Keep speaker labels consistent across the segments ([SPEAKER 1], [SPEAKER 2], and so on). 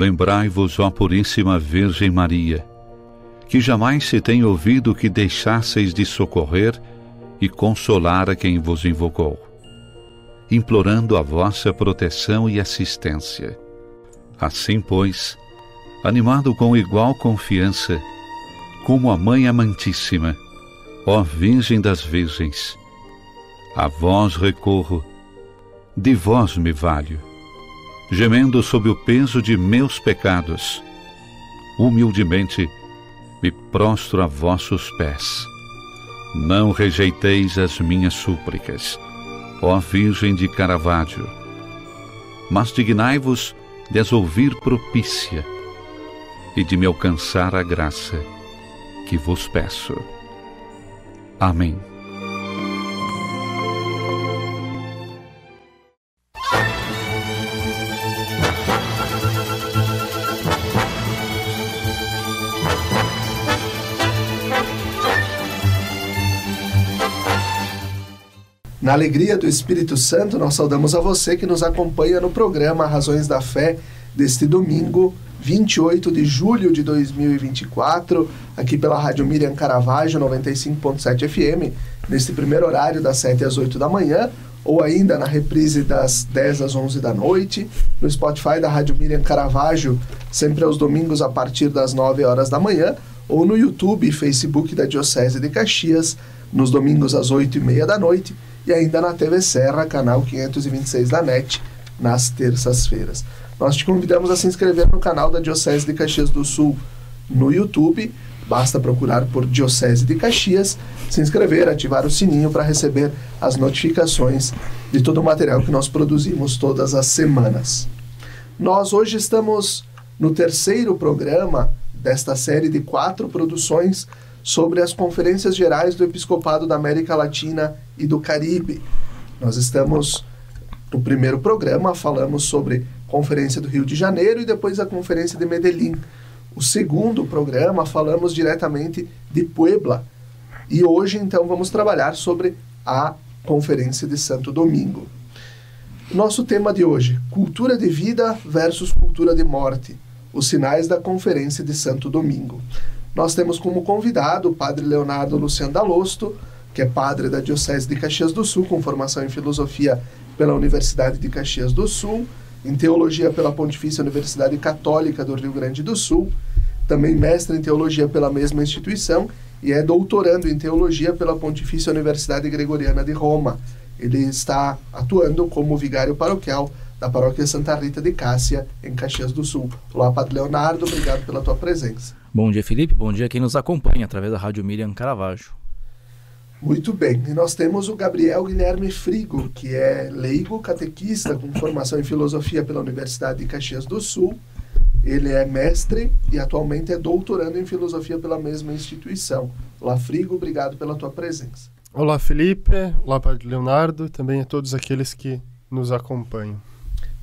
[SPEAKER 1] Lembrai-vos, ó Puríssima Virgem Maria, que jamais se tem ouvido que deixasseis de socorrer e consolar a quem vos invocou, implorando a vossa proteção e assistência. Assim, pois, animado com igual confiança, como a Mãe Amantíssima, ó Virgem das Virgens, a vós recorro, de vós me valho, gemendo sob o peso de meus pecados, humildemente me prostro a vossos pés. Não rejeiteis as minhas súplicas, ó Virgem de Caravaggio, mas dignai-vos de as ouvir propícia e de me alcançar a graça que vos peço. Amém.
[SPEAKER 2] Na alegria do Espírito Santo, nós saudamos a você que nos acompanha no programa Razões da Fé deste domingo, 28 de julho de 2024, aqui pela Rádio Miriam Caravaggio 95.7 FM, neste primeiro horário das 7 às 8 da manhã, ou ainda na reprise das 10 às 11 da noite, no Spotify da Rádio Miriam Caravaggio, sempre aos domingos a partir das 9 horas da manhã, ou no YouTube e Facebook da Diocese de Caxias, nos domingos às 8h30 da noite, e ainda na TV Serra, canal 526 da NET, nas terças-feiras. Nós te convidamos a se inscrever no canal da Diocese de Caxias do Sul no YouTube. Basta procurar por Diocese de Caxias, se inscrever, ativar o sininho para receber as notificações de todo o material que nós produzimos todas as semanas. Nós hoje estamos no terceiro programa desta série de 4 produções sobre as Conferências Gerais do Episcopado da América Latina e do Caribe. Nós estamos no primeiro programa, falamos sobre a Conferência do Rio de Janeiro e depois a Conferência de Medellín. O segundo programa, falamos diretamente de Puebla. E hoje, então, vamos trabalhar sobre a Conferência de Santo Domingo. Nosso tema de hoje, cultura de vida versus cultura de morte, os sinais da Conferência de Santo Domingo. Nós temos como convidado o padre Leonardo Luciano Dalosto, que é padre da Diocese de Caxias do Sul, com formação em filosofia pela Universidade de Caxias do Sul, em teologia pela Pontifícia Universidade Católica do Rio Grande do Sul, também mestre em teologia pela mesma instituição e é doutorando em teologia pela Pontifícia Universidade Gregoriana de Roma. Ele está atuando como vigário paroquial da Paróquia Santa Rita de Cássia, em Caxias do Sul. Olá, padre Leonardo, obrigado pela tua presença.
[SPEAKER 3] Bom dia, Felipe. Bom dia a quem nos acompanha através da Rádio Miriam Caravaggio.
[SPEAKER 2] Muito bem. E nós temos o Gabriel Guilherme Frigo, que é leigo, catequista, com formação em filosofia pela Universidade de Caxias do Sul. Ele é mestre e atualmente é doutorando em filosofia pela mesma instituição. Olá, Frigo, obrigado pela tua presença.
[SPEAKER 4] Olá, Felipe. Olá, padre Leonardo, e também a todos aqueles que nos acompanham.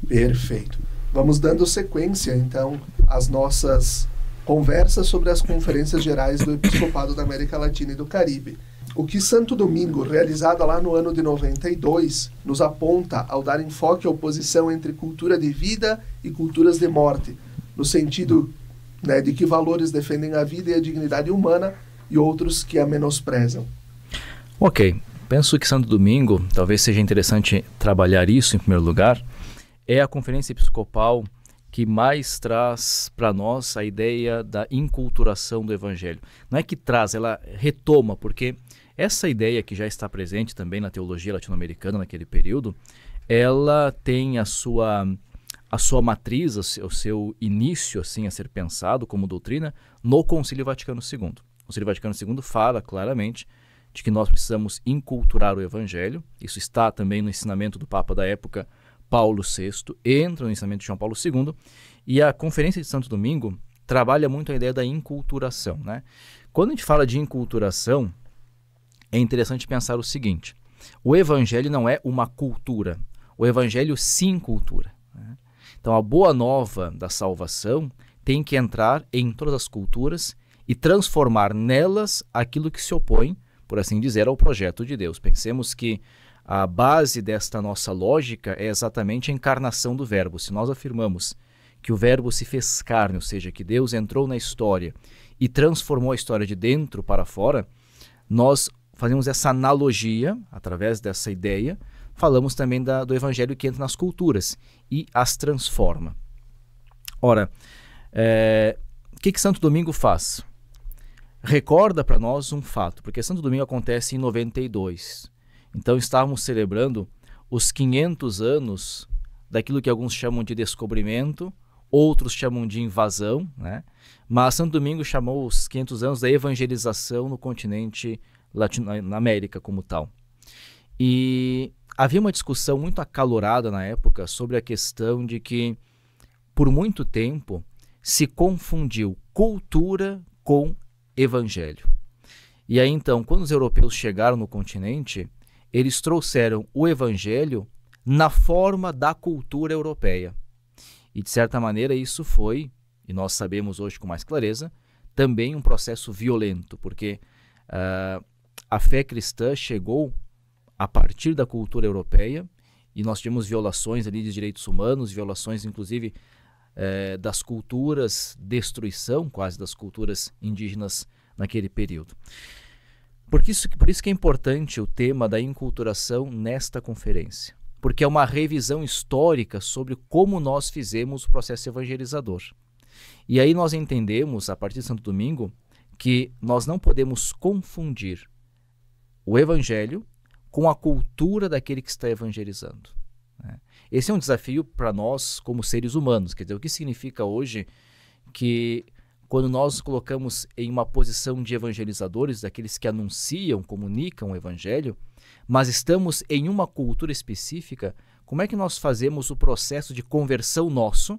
[SPEAKER 2] Perfeito. Vamos dando sequência, então, às nossas conversas sobre as Conferências Gerais do Episcopado da América Latina e do Caribe. O que Santo Domingo, realizada lá no ano de 92, nos aponta ao dar enfoque à oposição entre cultura de vida e culturas de morte, no sentido, de que valores defendem a vida e a dignidade humana e outros que a menosprezam.
[SPEAKER 3] Ok, penso que Santo Domingo, talvez seja interessante trabalhar isso em primeiro lugar, é a conferência episcopal que mais traz para nós a ideia da inculturação do Evangelho. Não é que traz, ela retoma, porque essa ideia que já está presente também na teologia latino-americana naquele período, ela tem a sua matriz, o seu início assim, a ser pensado como doutrina no Concílio Vaticano II. O Concílio Vaticano II fala claramente de que nós precisamos inculturar o Evangelho. Isso está também no ensinamento do Papa da época, Paulo VI, entra no ensinamento de João Paulo II, e a Conferência de Santo Domingo trabalha muito a ideia da inculturação, né? Quando a gente fala de inculturação, é interessante pensar o seguinte: o Evangelho não é uma cultura, o Evangelho se incultura, né? Então a boa nova da salvação tem que entrar em todas as culturas e transformar nelas aquilo que se opõe, por assim dizer, ao projeto de Deus. Pensemos que a base desta nossa lógica é exatamente a encarnação do Verbo. Se nós afirmamos que o Verbo se fez carne, ou seja, que Deus entrou na história e transformou a história de dentro para fora, nós fazemos essa analogia, através dessa ideia, falamos também do Evangelho que entra nas culturas e as transforma. Ora, o que Santo Domingo faz? Recorda para nós um fato, porque Santo Domingo acontece em 92. Então estávamos celebrando os 500 anos daquilo que alguns chamam de descobrimento, outros chamam de invasão, né? Mas Santo Domingo chamou os 500 anos da evangelização no continente na América como tal. E havia uma discussão muito acalorada na época sobre a questão de que, por muito tempo, se confundiu cultura com evangelho. E aí então, quando os europeus chegaram no continente, eles trouxeram o evangelho na forma da cultura europeia. E de certa maneira isso foi, e nós sabemos hoje com mais clareza, também um processo violento, porque a fé cristã chegou a partir da cultura europeia, e nós tivemos violações ali de direitos humanos, violações inclusive das culturas, destruição quase das culturas indígenas naquele período. Por isso que é importante o tema da enculturação nesta conferência, porque é uma revisão histórica sobre como nós fizemos o processo evangelizador. E aí nós entendemos, a partir de Santo Domingo, que nós não podemos confundir o evangelho com a cultura daquele que está evangelizando. Esse é um desafio para nós como seres humanos. Quer dizer, o que significa hoje que quando nós nos colocamos em uma posição de evangelizadores, daqueles que anunciam, comunicam o evangelho, mas estamos em uma cultura específica, como é que nós fazemos o processo de conversão nosso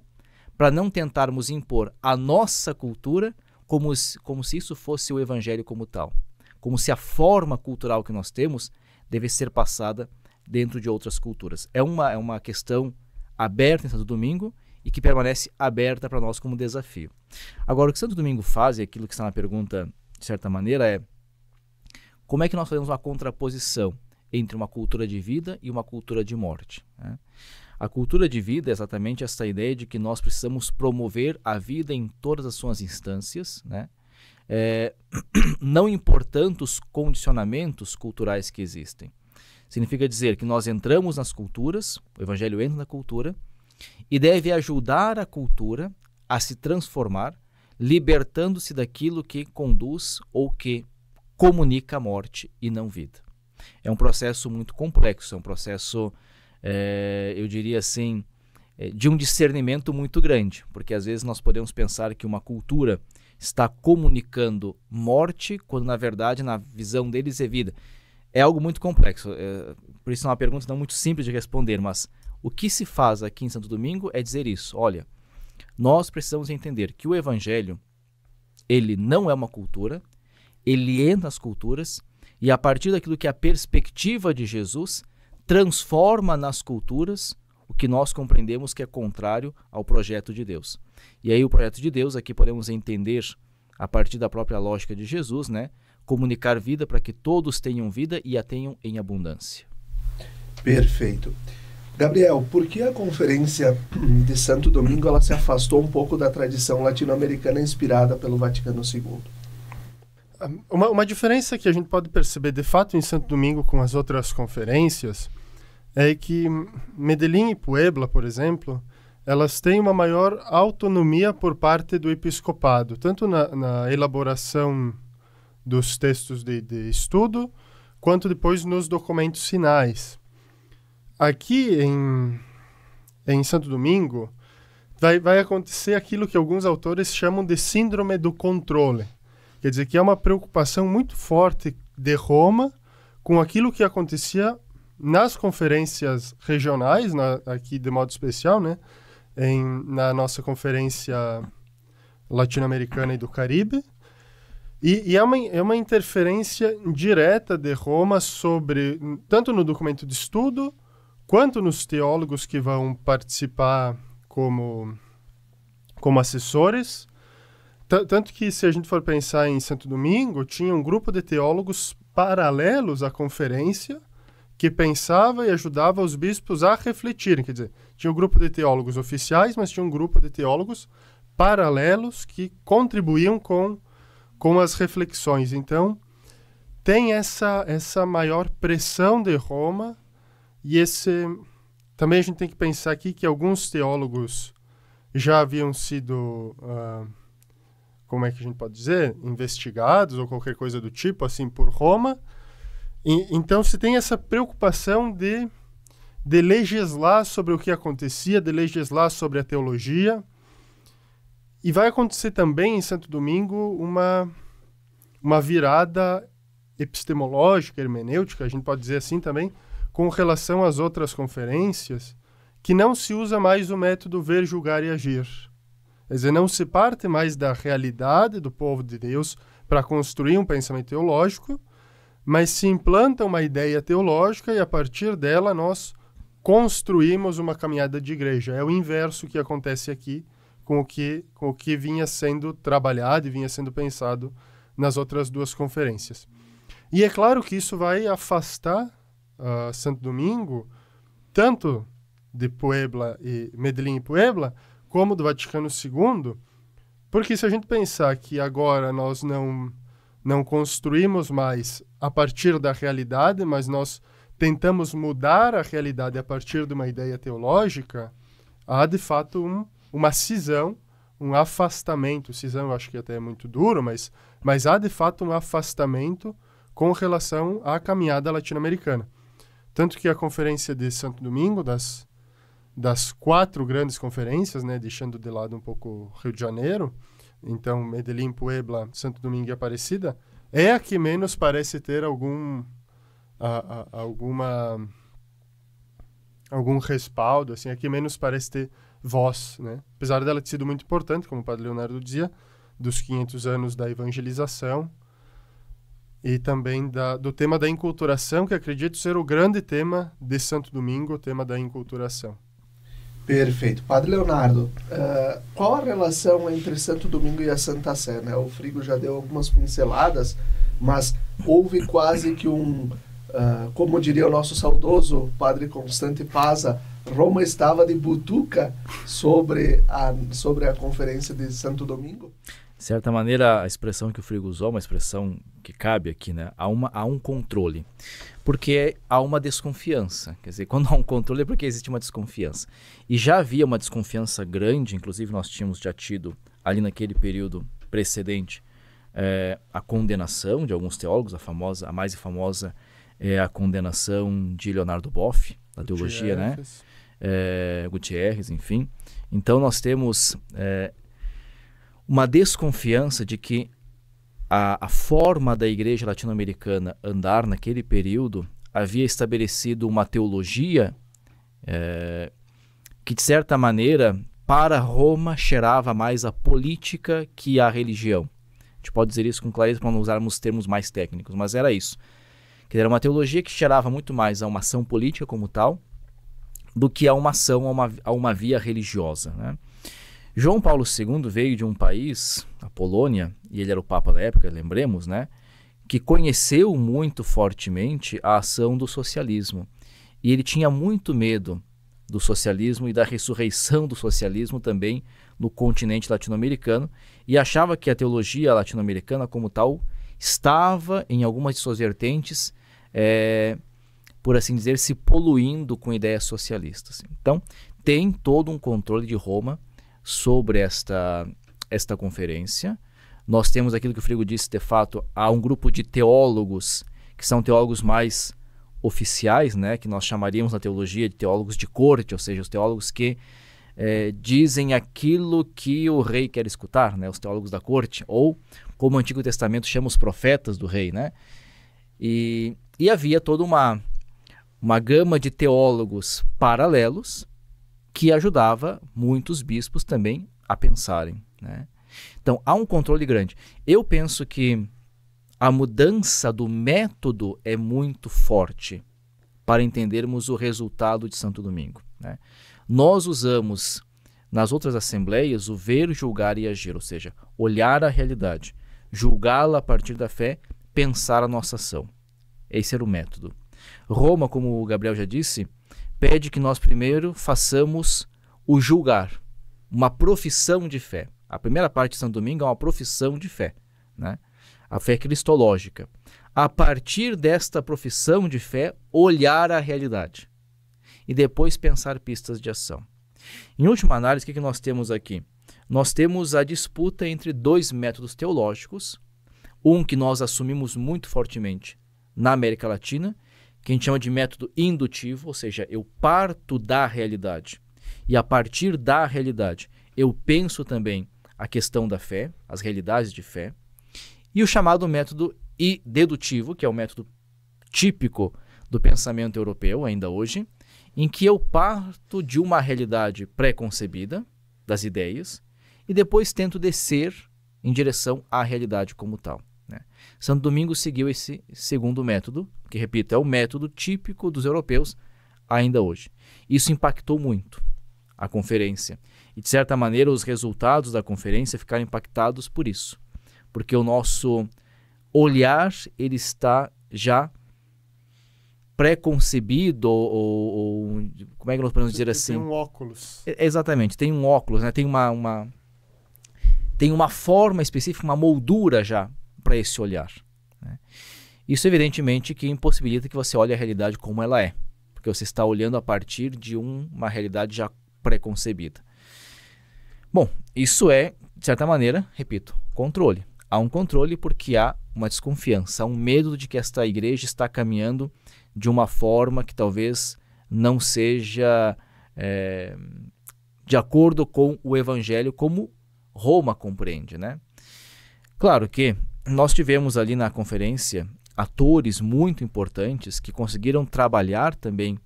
[SPEAKER 3] para não tentarmos impor a nossa cultura como se isso fosse o evangelho como tal? Como se a forma cultural que nós temos deve ser passada dentro de outras culturas. É uma questão aberta em Santo Domingo e que permanece aberta para nós como desafio. Agora, o que Santo Domingo faz, e aquilo que está na pergunta, de certa maneira, é como é que nós fazemos uma contraposição entre uma cultura de vida e uma cultura de morte, né? A cultura de vida é exatamente essa ideia de que nós precisamos promover a vida em todas as suas instâncias, né? Não importando os condicionamentos culturais que existem. Significa dizer que nós entramos nas culturas, o Evangelho entra na cultura, e deve ajudar a cultura a se transformar, libertando-se daquilo que conduz ou que comunica a morte e não vida. É um processo muito complexo, é um processo, eu diria assim, de um discernimento muito grande, porque às vezes nós podemos pensar que uma cultura está comunicando morte, quando na verdade, na visão deles, é vida. É algo muito complexo, por isso é uma pergunta não muito simples de responder, mas o que se faz aqui em Santo Domingo é dizer isso. Olha, nós precisamos entender que o Evangelho, ele não é uma cultura, ele entra nas culturas e a partir daquilo que é a perspectiva de Jesus, transforma nas culturas o que nós compreendemos que é contrário ao projeto de Deus. E aí o projeto de Deus, aqui podemos entender a partir da própria lógica de Jesus, né? Comunicar vida para que todos tenham vida e a tenham em abundância.
[SPEAKER 2] Perfeito. Gabriel, por que a conferência de Santo Domingo ela se afastou um pouco da tradição latino-americana inspirada pelo Vaticano II?
[SPEAKER 4] Uma diferença que a gente pode perceber de fato em Santo Domingo com as outras conferências é que Medellín e Puebla, por exemplo, elas têm uma maior autonomia por parte do episcopado, tanto na elaboração dos textos de estudo, quanto depois nos documentos finais. Aqui em Santo Domingo vai acontecer aquilo que alguns autores chamam de síndrome do controle. Quer dizer, que é uma preocupação muito forte de Roma com aquilo que acontecia nas conferências regionais, aqui de modo especial, né? Na nossa conferência latino-americana e do Caribe. E é uma interferência direta de Roma sobre, tanto no documento de estudo, quanto nos teólogos que vão participar como assessores. Tanto que, se a gente for pensar em Santo Domingo, tinha um grupo de teólogos paralelos à conferência que pensava e ajudava os bispos a refletirem. Quer dizer, tinha um grupo de teólogos oficiais, mas tinha um grupo de teólogos paralelos que contribuíam com as reflexões. Então, tem essa maior pressão de Roma e também a gente tem que pensar aqui que alguns teólogos já haviam sido, como é que a gente pode dizer, investigados ou qualquer coisa do tipo, assim, por Roma. Então, se tem essa preocupação de legislar sobre o que acontecia, de legislar sobre a teologia. E vai acontecer também em Santo Domingo uma virada epistemológica, hermenêutica, a gente pode dizer assim também, com relação às outras conferências, que não se usa mais o método ver, julgar e agir. Quer dizer, não se parte mais da realidade do povo de Deus para construir um pensamento teológico, mas se implanta uma ideia teológica e a partir dela nós construímos uma caminhada de igreja. É o inverso que acontece aqui com o que vinha sendo trabalhado e vinha sendo pensado nas outras duas conferências. E é claro que isso vai afastar Santo Domingo, tanto de Puebla e Medellín e Puebla, como do Vaticano II, porque se a gente pensar que agora nós não construímos mais a partir da realidade, mas nós tentamos mudar a realidade a partir de uma ideia teológica, há de fato uma cisão, um afastamento. Cisão eu acho que até é muito duro, mas há de fato um afastamento com relação à caminhada latino-americana. Tanto que a conferência de Santo Domingo, das 4 grandes conferências, né, deixando de lado um pouco Rio de Janeiro, então Medellín, Puebla, Santo Domingo e Aparecida, é a que menos parece ter algum respaldo, assim, a que menos parece ter voz, né? Apesar dela ter sido muito importante, como o Padre Leonardo dizia, dos 500 anos da evangelização e também do tema da enculturação, que acredito ser o grande tema de Santo Domingo, o tema da enculturação.
[SPEAKER 2] Perfeito. Padre Leonardo, qual a relação entre Santo Domingo e a Santa Sé, né? O Frigo já deu algumas pinceladas, mas houve quase que como diria o nosso saudoso Padre Constante Paza, Roma estava de butuca sobre a conferência de Santo Domingo?
[SPEAKER 3] De certa maneira, a expressão que o Frigo usou é uma expressão que cabe aqui, né? Há um controle, porque há uma desconfiança. Quer dizer, quando há um controle é porque existe uma desconfiança. E já havia uma desconfiança grande, inclusive nós tínhamos já tido, ali naquele período precedente, a condenação de alguns teólogos, a mais famosa é a condenação de Leonardo Boff, da teologia, né? Gutierrez, enfim. Então nós temos uma desconfiança de que a forma da igreja latino-americana andar naquele período havia estabelecido uma teologia que, de certa maneira, para Roma cheirava mais a política que a religião. A gente pode dizer isso com clareza para não usarmos termos mais técnicos, mas era isso. Que era uma teologia que cheirava muito mais a uma ação política como tal do que a uma ação, a uma via religiosa, né? João Paulo II veio de um país, a Polônia, e ele era o Papa da época, lembremos, né, que conheceu muito fortemente a ação do socialismo. E ele tinha muito medo do socialismo e da ressurreição do socialismo também no continente latino-americano, e achava que a teologia latino-americana como tal estava, em algumas de suas vertentes, por assim dizer, se poluindo com ideias socialistas. Então, tem todo um controle de Roma sobre esta conferência. Nós temos aquilo que o Frigo disse, de fato, há um grupo de teólogos, que são teólogos mais oficiais, né, que nós chamaríamos na teologia de teólogos de corte, ou seja, os teólogos que dizem aquilo que o rei quer escutar, né, os teólogos da corte, ou como o Antigo Testamento chama os profetas do rei, né? E havia toda uma gama de teólogos paralelos que ajudava muitos bispos também a pensarem, né? Então, há um controle grande. Eu penso que a mudança do método é muito forte para entendermos o resultado de Santo Domingo, né? Nós usamos nas outras assembleias o ver, julgar e agir, ou seja, olhar a realidade, julgá-la a partir da fé, pensar a nossa ação. Esse era o método. Roma, como o Gabriel já disse, pede que nós primeiro façamos o julgar, uma profissão de fé. A primeira parte de Santo Domingo é uma profissão de fé, né? A fé cristológica. A partir desta profissão de fé, olhar a realidade e depois pensar pistas de ação. Em última análise, o que nós temos aqui? Nós temos a disputa entre dois métodos teológicos, um que nós assumimos muito fortemente na América Latina, que a gente chama de método indutivo, ou seja, eu parto da realidade e a partir da realidade eu penso também a questão da fé, as realidades de fé, e o chamado método dedutivo, que é o método típico do pensamento europeu ainda hoje, em que eu parto de uma realidade pré-concebida, das ideias, e depois tento descer em direção à realidade como tal, né? Santo Domingo seguiu esse segundo método, que, repito, é o método típico dos europeus ainda hoje. Isso impactou muito a conferência. E, de certa maneira, os resultados da conferência ficaram impactados por isso. Porque o nosso olhar ele está já pré-concebido, ou como é que nós podemos dizer assim?
[SPEAKER 4] Tem um óculos.
[SPEAKER 3] Exatamente, tem um óculos, né? Tem uma forma específica, uma moldura já para esse olhar, né? Isso, evidentemente, que impossibilita que você olhe a realidade como ela é, porque você está olhando a partir de uma realidade já pré-concebida. Bom, isso é, de certa maneira, repito, controle. Há um controle porque há uma desconfiança, há um medo de que esta igreja está caminhando de uma forma que talvez não seja de acordo com o Evangelho como Roma compreende, né? Claro que nós tivemos ali na conferência atores muito importantes que conseguiram trabalhar também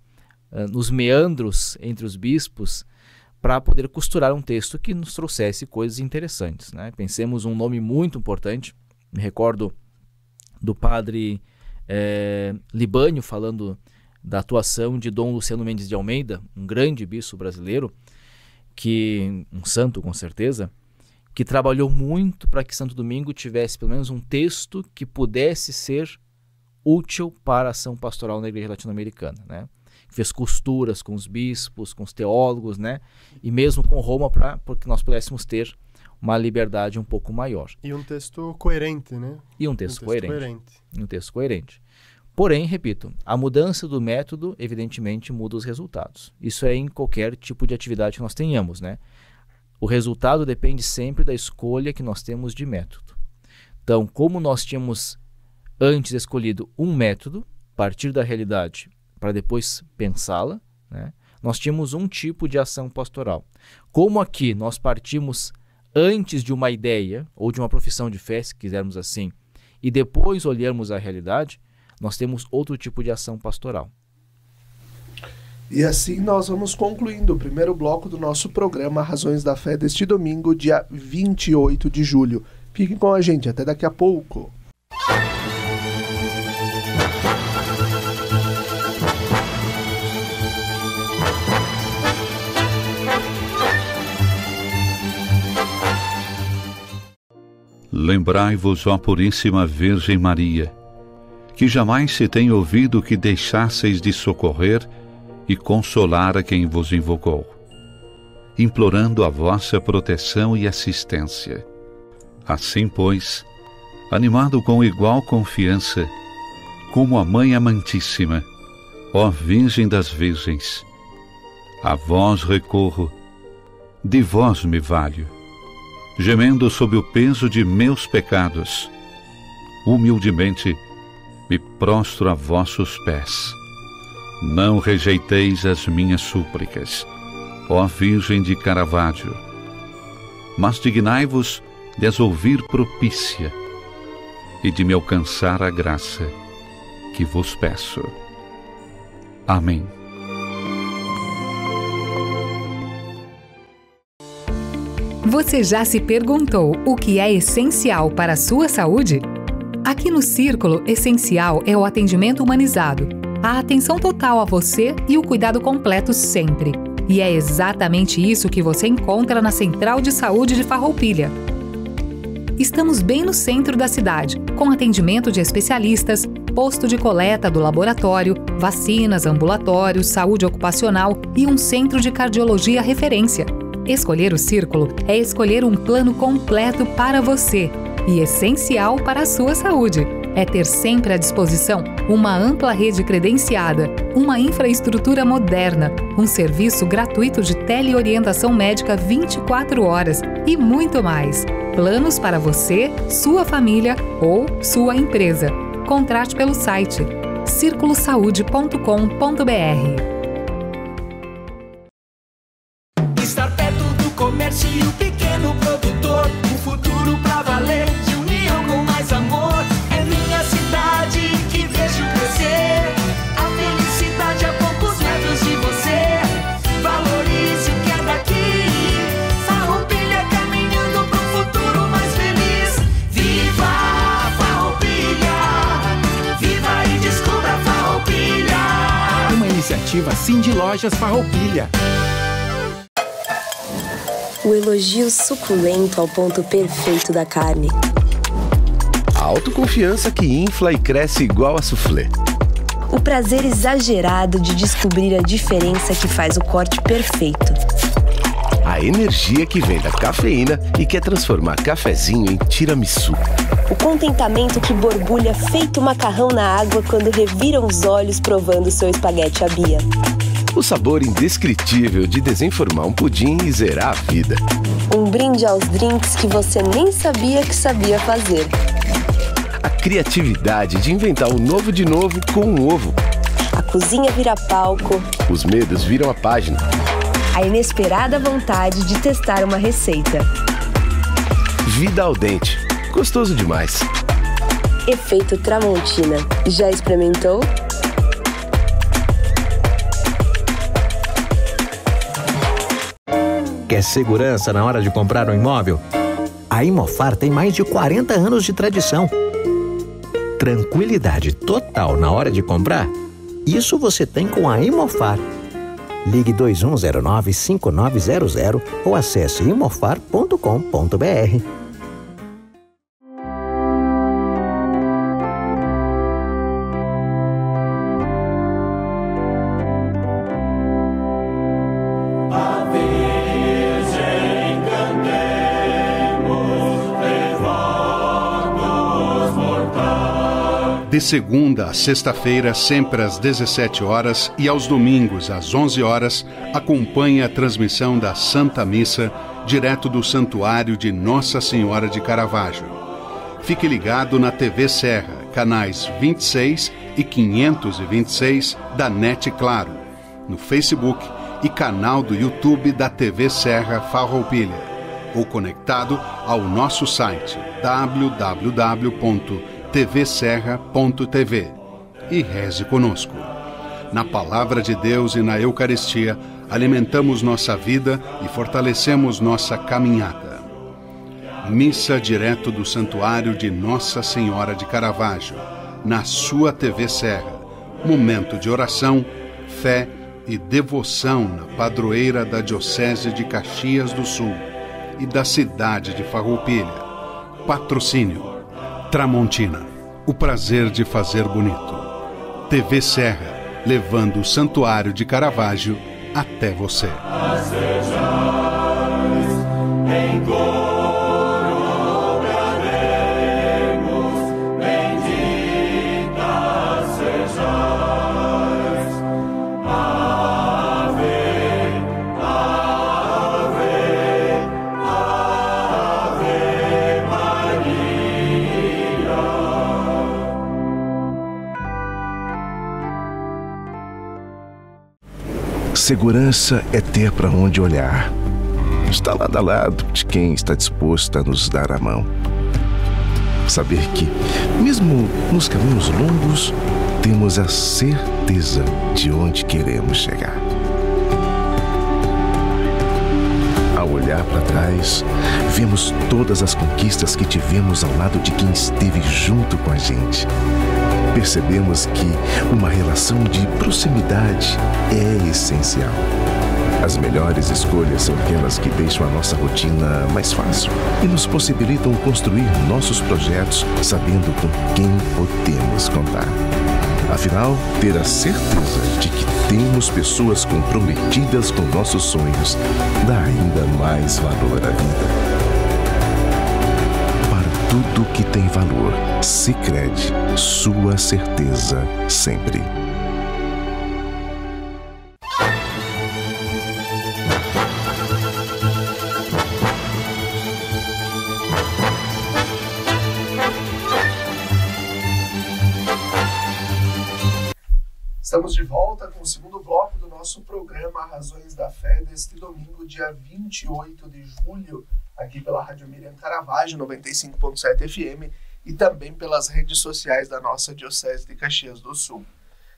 [SPEAKER 3] nos meandros entre os bispos para poder costurar um texto que nos trouxesse coisas interessantes, né? Pensemos um nome muito importante, me recordo do padre Libânio falando da atuação de Dom Luciano Mendes de Almeida, um grande bispo brasileiro, um santo com certeza, que trabalhou muito para que Santo Domingo tivesse pelo menos um texto que pudesse ser útil para a ação pastoral na igreja latino-americana, né? Fez costuras com os bispos, com os teólogos, né? E mesmo com Roma, para que nós pudéssemos ter uma liberdade um pouco maior.
[SPEAKER 4] E um texto coerente, né?
[SPEAKER 3] E um texto coerente. Porém, repito, a mudança do método, evidentemente, muda os resultados. Isso é em qualquer tipo de atividade que nós tenhamos, né? O resultado depende sempre da escolha que nós temos de método. Então, como nós tínhamos antes escolhido um método, a partir da realidade, para depois pensá-la, né? Nós tínhamos um tipo de ação pastoral. Como aqui nós partimos antes de uma ideia, ou de uma profissão de fé, se quisermos assim, e depois olhamos a realidade, nós temos outro tipo de ação pastoral.
[SPEAKER 2] E assim nós vamos concluindo o primeiro bloco do nosso programa Razões da Fé deste domingo, dia 28 de julho. Fiquem com a gente, até daqui a pouco.
[SPEAKER 1] Lembrai-vos, ó Puríssima Virgem Maria, que jamais se tem ouvido que deixasseis de socorrer e consolar a quem vos invocou, implorando a vossa proteção e assistência. Assim, pois, animado com igual confiança, como a Mãe Amantíssima, ó Virgem das Virgens, a vós recorro, de vós me valho, gemendo sob o peso de meus pecados, humildemente me prostro a vossos pés. Não rejeiteis as minhas súplicas, ó Virgem de Caravaggio, mas dignai-vos de as ouvir propícia e de me alcançar a graça que vos peço. Amém.
[SPEAKER 5] Você já se perguntou o que é essencial para a sua saúde? Aqui no Círculo, essencial é o atendimento humanizado, a atenção total a você e o cuidado completo sempre. E é exatamente isso que você encontra na Central de Saúde de Farroupilha. Estamos bem no centro da cidade, com atendimento de especialistas, posto de coleta do laboratório, vacinas, ambulatórios, saúde ocupacional e um centro de cardiologia referência. Escolher o Círculo é escolher um plano completo para você e essencial para a sua saúde. É ter sempre à disposição uma ampla rede credenciada, uma infraestrutura moderna, um serviço gratuito de teleorientação médica 24 horas e muito mais. Planos para você, sua família ou sua empresa. Contrate pelo site circulosaude.com.br.
[SPEAKER 6] Estar perto do comércio e o pequeno produtor, um futuro pra valer, de união com mais amor. É minha cidade que vejo crescer, a felicidade a poucos metros de você. Valorize o que é daqui, Farroupilha caminhando pro futuro mais feliz. Viva Farroupilha, viva e descubra Farroupilha.
[SPEAKER 7] Uma iniciativa Cindy Lojas Farroupilha.
[SPEAKER 8] O elogio suculento ao ponto perfeito da carne.
[SPEAKER 9] A autoconfiança que infla e cresce igual a soufflé.
[SPEAKER 8] O prazer exagerado de descobrir a diferença que faz o corte perfeito.
[SPEAKER 9] A energia que vem da cafeína e quer transformar cafezinho em tiramisu.
[SPEAKER 8] O contentamento que borbulha feito macarrão na água quando reviram os olhos provando seu espaguete à Bia.
[SPEAKER 9] O sabor indescritível de desenformar um pudim e zerar a vida.
[SPEAKER 8] Um brinde aos drinks que você nem sabia que sabia fazer.
[SPEAKER 9] A criatividade de inventar o novo de novo com um ovo.
[SPEAKER 8] A cozinha vira palco.
[SPEAKER 9] Os medos viram a página.
[SPEAKER 8] A inesperada vontade de testar uma receita.
[SPEAKER 9] Vida ao dente. Gostoso demais.
[SPEAKER 8] Efeito Tramontina. Já experimentou?
[SPEAKER 10] Quer segurança na hora de comprar um imóvel? A Imofar tem mais de 40 anos de tradição. Tranquilidade total na hora de comprar? Isso você tem com a Imofar. Ligue 2109-5900 ou acesse imofar.com.br.
[SPEAKER 11] De segunda a sexta-feira, sempre às 17 horas e aos domingos às 11 horas, acompanhe a transmissão da Santa Missa, direto do Santuário de Nossa Senhora de Caravaggio. Fique ligado na TV Serra, canais 26 e 526 da NET Claro, no Facebook e canal do YouTube da TV Serra Farroupilha, ou conectado ao nosso site www.tvserra.tv e reze conosco. Na Palavra de Deus e na Eucaristia, alimentamos nossa vida e fortalecemos nossa caminhada. Missa direto do Santuário de Nossa Senhora de Caravaggio, na sua TV Serra. Momento de oração, fé e devoção na padroeira da Diocese de Caxias do Sul e da cidade de Farroupilha. Patrocínio Tramontina, o prazer de fazer bonito. TV Serra, levando o Santuário de Caravaggio até você.
[SPEAKER 12] Segurança é ter para onde olhar. Está lado a lado de quem está disposto a nos dar a mão. Saber que, mesmo nos caminhos longos, temos a certeza de onde queremos chegar. Ao olhar para trás, vemos todas as conquistas que tivemos ao lado de quem esteve junto com a gente. Percebemos que uma relação de proximidade é essencial. As melhores escolhas são aquelas que deixam a nossa rotina mais fácil e nos possibilitam construir nossos projetos sabendo com quem podemos contar. Afinal, ter a certeza de que temos pessoas comprometidas com nossos sonhos dá ainda mais valor à vida. Para tudo que tem valor, Sicredi, sua certeza sempre.
[SPEAKER 2] Estamos de volta com o segundo bloco do nosso programa Razões da Fé deste domingo, dia 28 de julho, aqui pela Rádio Miriam Caravaggio, 95.7 FM e também pelas redes sociais da nossa Diocese de Caxias do Sul.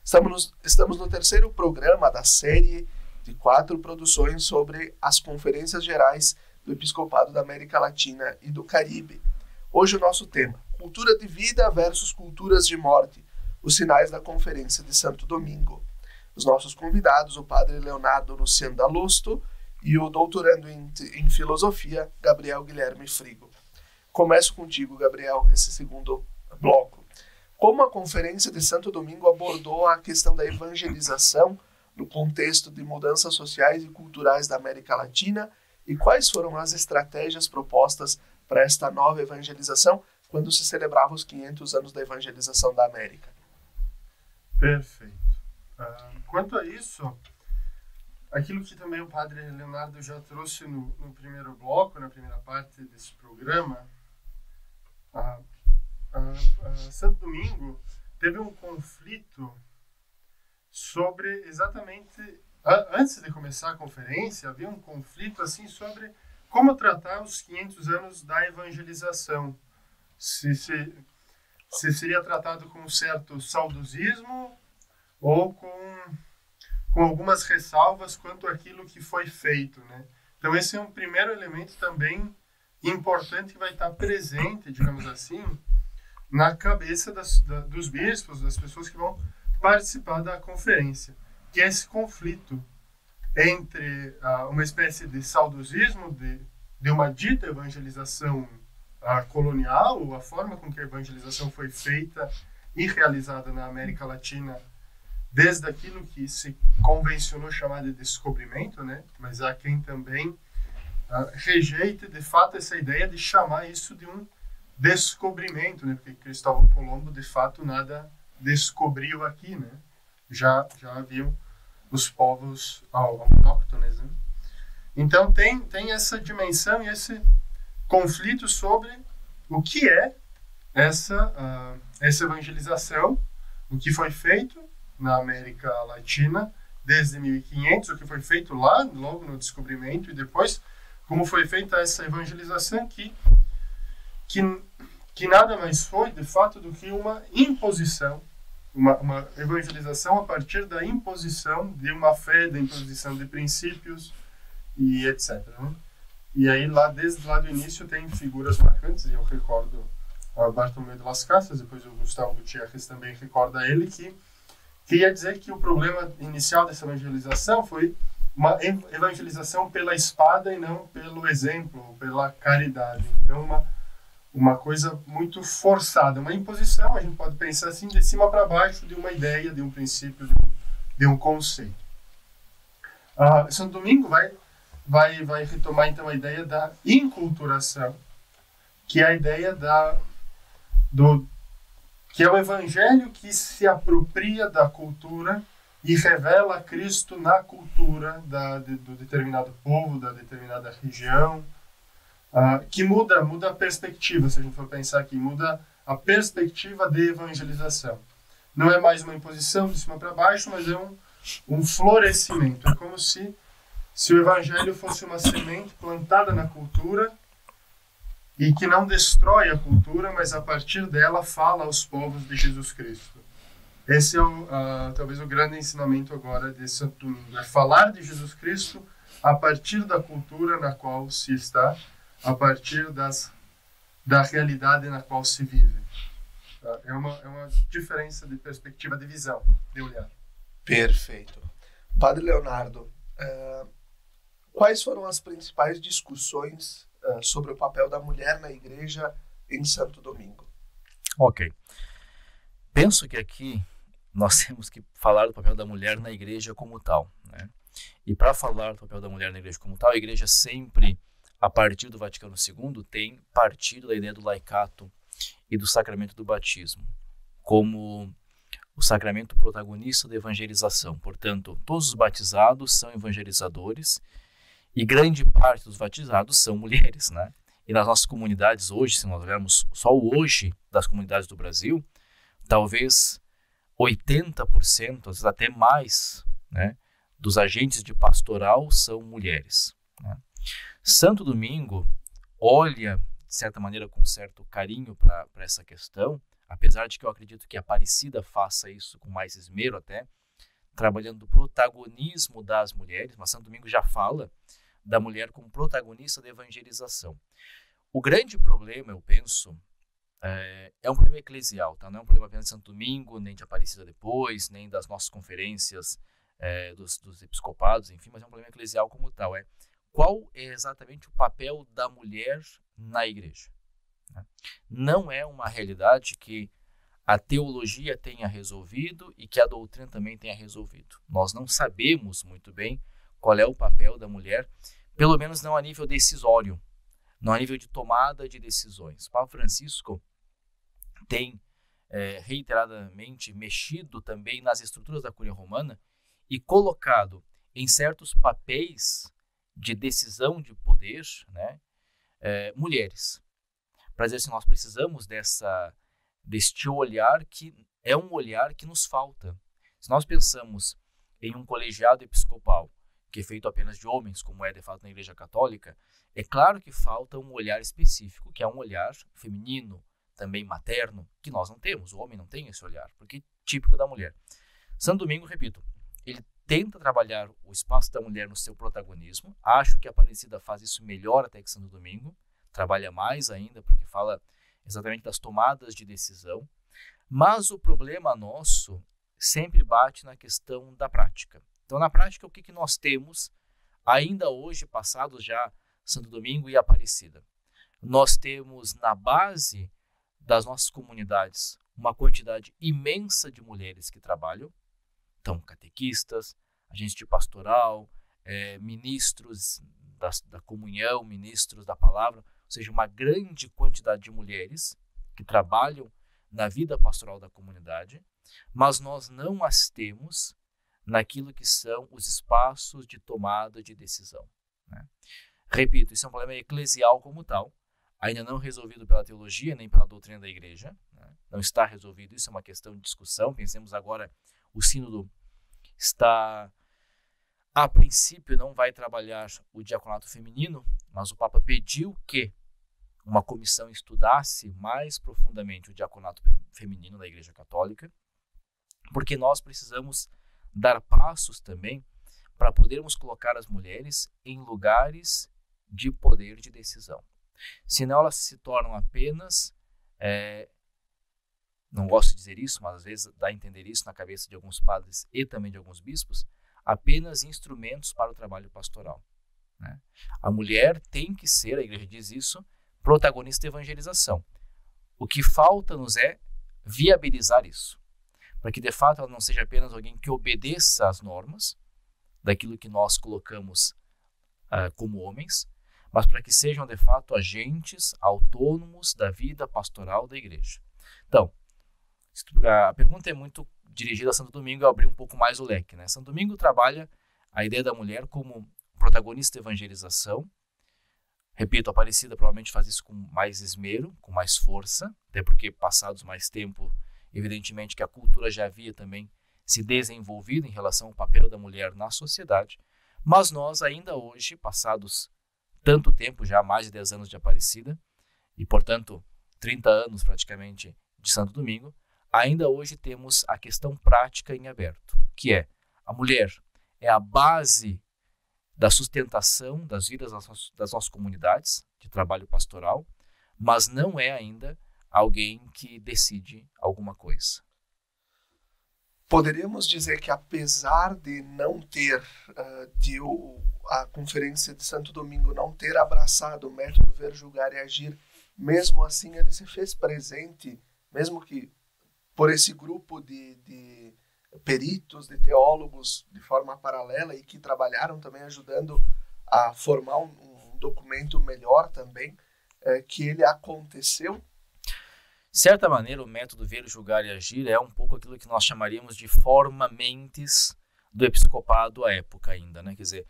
[SPEAKER 2] Estamos no terceiro programa da série de 4 produções sobre as conferências gerais do Episcopado da América Latina e do Caribe. Hoje o nosso tema, cultura de vida versus culturas de morte, os sinais da Conferência de Santo Domingo. Os nossos convidados, o padre Leonardo Luciano D'Alosto e o doutorando em filosofia, Gabriel Guilherme Frigo. Começo contigo, Gabriel, esse segundo bloco. Como a Conferência de Santo Domingo abordou a questão da evangelização no contexto de mudanças sociais e culturais da América Latina e quais foram as estratégias propostas para esta nova evangelização quando se celebrava os 500 anos da evangelização da América?
[SPEAKER 4] Perfeito. Quanto a isso, aquilo que também o padre Leonardo já trouxe no primeiro bloco, na primeira parte desse programa, Santo Domingo teve um conflito sobre exatamente, antes de começar a conferência, havia um conflito assim sobre como tratar os 500 anos da evangelização. Se seria tratado com um certo saudosismo ou com algumas ressalvas quanto àquilo que foi feito, né? Então esse é um primeiro elemento também importante que vai estar presente, digamos assim, na cabeça dos bispos, das pessoas que vão participar da conferência, que é esse conflito entre uma espécie de saudosismo de uma dita evangelização colonial, a forma com que a evangelização foi feita e realizada na América Latina, desde aquilo que se convencionou chamar de descobrimento, né? Mas há quem também rejeite de fato essa ideia de chamar isso de um descobrimento, né? Porque Cristóvão Colombo de fato nada descobriu aqui, né? Já haviam os povos autóctones, né? Então tem essa dimensão e esse conflito sobre o que é essa evangelização, o que foi feito na América Latina desde 1500, o que foi feito lá, logo no descobrimento, e depois como foi feita essa evangelização que nada mais foi, de fato, do que uma imposição, uma evangelização a partir da imposição de uma fé, da imposição de princípios e etc. Né? E aí, desde lá do início, tem figuras marcantes, e eu recordo Bartolomé de las Casas, depois o Gustavo Gutierrez também recorda ele, que queria dizer que o problema inicial dessa evangelização foi uma evangelização pela espada e não pelo exemplo, pela caridade. Então, uma coisa muito forçada, uma imposição, a gente pode pensar assim, de cima para baixo, de uma ideia, de um princípio, de um conceito. Santo Domingo vai retomar então a ideia da inculturação, que é a ideia que é o evangelho que se apropria da cultura e revela Cristo na cultura do determinado povo, da determinada região, que muda a perspectiva, se a gente for pensar aqui, muda a perspectiva de evangelização. Não é mais uma imposição de cima para baixo, mas é um florescimento. É como se o evangelho fosse uma semente plantada na cultura e que não destrói a cultura, mas a partir dela fala aos povos de Jesus Cristo. Esse é talvez o grande ensinamento agora de Santo Domingo, é falar de Jesus Cristo a partir da cultura na qual se está, a partir da realidade na qual se vive. É uma diferença de perspectiva, de visão, de olhar.
[SPEAKER 2] Perfeito. Padre Leonardo, Quais foram as principais discussões sobre o papel da mulher na igreja em Santo Domingo?
[SPEAKER 3] Ok. Penso que aqui nós temos que falar do papel da mulher na igreja como tal, né? E para falar do papel da mulher na igreja como tal, a igreja sempre, a partir do Vaticano II, tem partido da ideia do laicato e do sacramento do batismo como o sacramento protagonista da evangelização. Portanto, todos os batizados são evangelizadores e grande parte dos batizados são mulheres, né? E nas nossas comunidades hoje, se nós olharmos só o hoje das comunidades do Brasil, talvez 80%, às vezes até mais, né, dos agentes de pastoral são mulheres, né? Santo Domingo olha, de certa maneira, com certo carinho para essa questão, apesar de que eu acredito que a Aparecida faça isso com mais esmero até, trabalhando o protagonismo das mulheres, mas Santo Domingo já fala da mulher como protagonista da evangelização. O grande problema, eu penso, é um problema eclesial, tá? Não é um problema apenas de Santo Domingo, nem de Aparecida depois, nem das nossas conferências dos episcopados, enfim, mas é um problema eclesial como tal. Qual é exatamente o papel da mulher na igreja? Não é uma realidade que a teologia tenha resolvido e que a doutrina também tenha resolvido. Nós não sabemos muito bem qual é o papel da mulher, pelo menos não a nível decisório, não a nível de tomada de decisões. O Papa Francisco tem reiteradamente mexido também nas estruturas da Cúria Romana e colocado em certos papéis de decisão de poder, né, mulheres. Para dizer assim, nós precisamos deste olhar que é um olhar que nos falta. Se nós pensamos em um colegiado episcopal que é feito apenas de homens, como é de fato na Igreja Católica, é claro que falta um olhar específico, que é um olhar feminino, também materno, que nós não temos. O homem não tem esse olhar, porque é típico da mulher. Santo Domingo, repito, ele tenta trabalhar o espaço da mulher no seu protagonismo. Acho que a Aparecida faz isso melhor até que Santo Domingo. Trabalha mais ainda, porque fala exatamente das tomadas de decisão. Mas o problema nosso sempre bate na questão da prática. Então, na prática, o que nós temos, ainda hoje, passados já Santo Domingo e Aparecida? Nós temos na base das nossas comunidades uma quantidade imensa de mulheres que trabalham. Então, catequistas, agentes de pastoral, ministros da comunhão, ministros da palavra, ou seja, uma grande quantidade de mulheres que trabalham na vida pastoral da comunidade, mas nós não as temos naquilo que são os espaços de tomada de decisão, né? Repito, isso é um problema eclesial como tal, ainda não resolvido pela teologia nem pela doutrina da igreja, né? Não está resolvido, isso é uma questão de discussão. Pensemos agora, o sínodo está, a princípio, não vai trabalhar o diaconato feminino, mas o Papa pediu que uma comissão estudasse mais profundamente o diaconato feminino da Igreja Católica, porque nós precisamos dar passos também para podermos colocar as mulheres em lugares de poder de decisão. Senão elas se tornam apenas, não gosto de dizer isso, mas às vezes dá a entender isso na cabeça de alguns padres e também de alguns bispos, apenas instrumentos para o trabalho pastoral, né? A mulher tem que ser, a igreja diz isso, protagonista da evangelização. O que falta-nos é viabilizar isso, para que de fato ela não seja apenas alguém que obedeça às normas daquilo que nós colocamos como homens, mas para que sejam de fato agentes autônomos da vida pastoral da igreja. Então, a pergunta é muito dirigida a Santo Domingo, eu abri um pouco mais o leque, né? Santo Domingo trabalha a ideia da mulher como protagonista da evangelização. Repito, a Aparecida provavelmente faz isso com mais esmero, com mais força, até porque passados mais tempo, evidentemente que a cultura já havia também se desenvolvido em relação ao papel da mulher na sociedade, mas nós ainda hoje, passados tanto tempo, já mais de 10 anos de Aparecida, e portanto 30 anos praticamente de Santo Domingo, ainda hoje temos a questão prática em aberto, que é a mulher é a base da sustentação das vidas das nossas comunidades de trabalho pastoral, mas não é ainda alguém que decide alguma coisa.
[SPEAKER 2] Poderíamos dizer que apesar de não ter a Conferência de Santo Domingo não ter abraçado o método Ver, Julgar e Agir, mesmo assim ele se fez presente, mesmo que por esse grupo de peritos, de teólogos de forma paralela e que trabalharam também ajudando a formar um documento melhor também, que ele aconteceu?
[SPEAKER 3] De certa maneira, o método Ver, Julgar e Agir é um pouco aquilo que nós chamaríamos de forma-mentes do episcopado à época ainda, né? Quer dizer,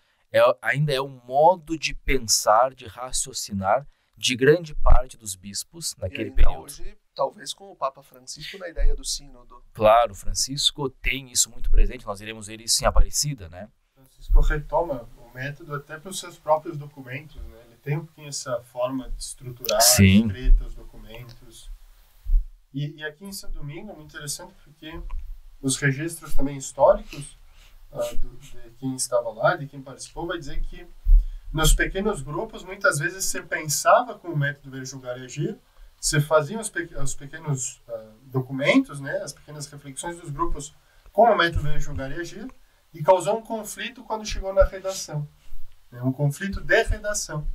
[SPEAKER 3] ainda é um modo de pensar, de raciocinar de grande parte dos bispos naquele período.
[SPEAKER 2] Hoje, talvez com o Papa Francisco na ideia do sínodo.
[SPEAKER 3] Claro, Francisco tem isso muito presente, nós iremos ver isso em Aparecida, né?
[SPEAKER 4] Francisco retoma o método até pelos seus próprios documentos, né? Ele tem um pouquinho essa forma de estruturar, escrita, os documentos. E aqui em Santo Domingo é muito interessante porque os registros também históricos de quem estava lá, de quem participou, vai dizer que nos pequenos grupos, muitas vezes você pensava com o método Ver, Julgar e Agir, você fazia os pequenos documentos, né, as pequenas reflexões dos grupos com o método Ver, Julgar e Agir, e causou um conflito quando chegou na redação. Um conflito de redação,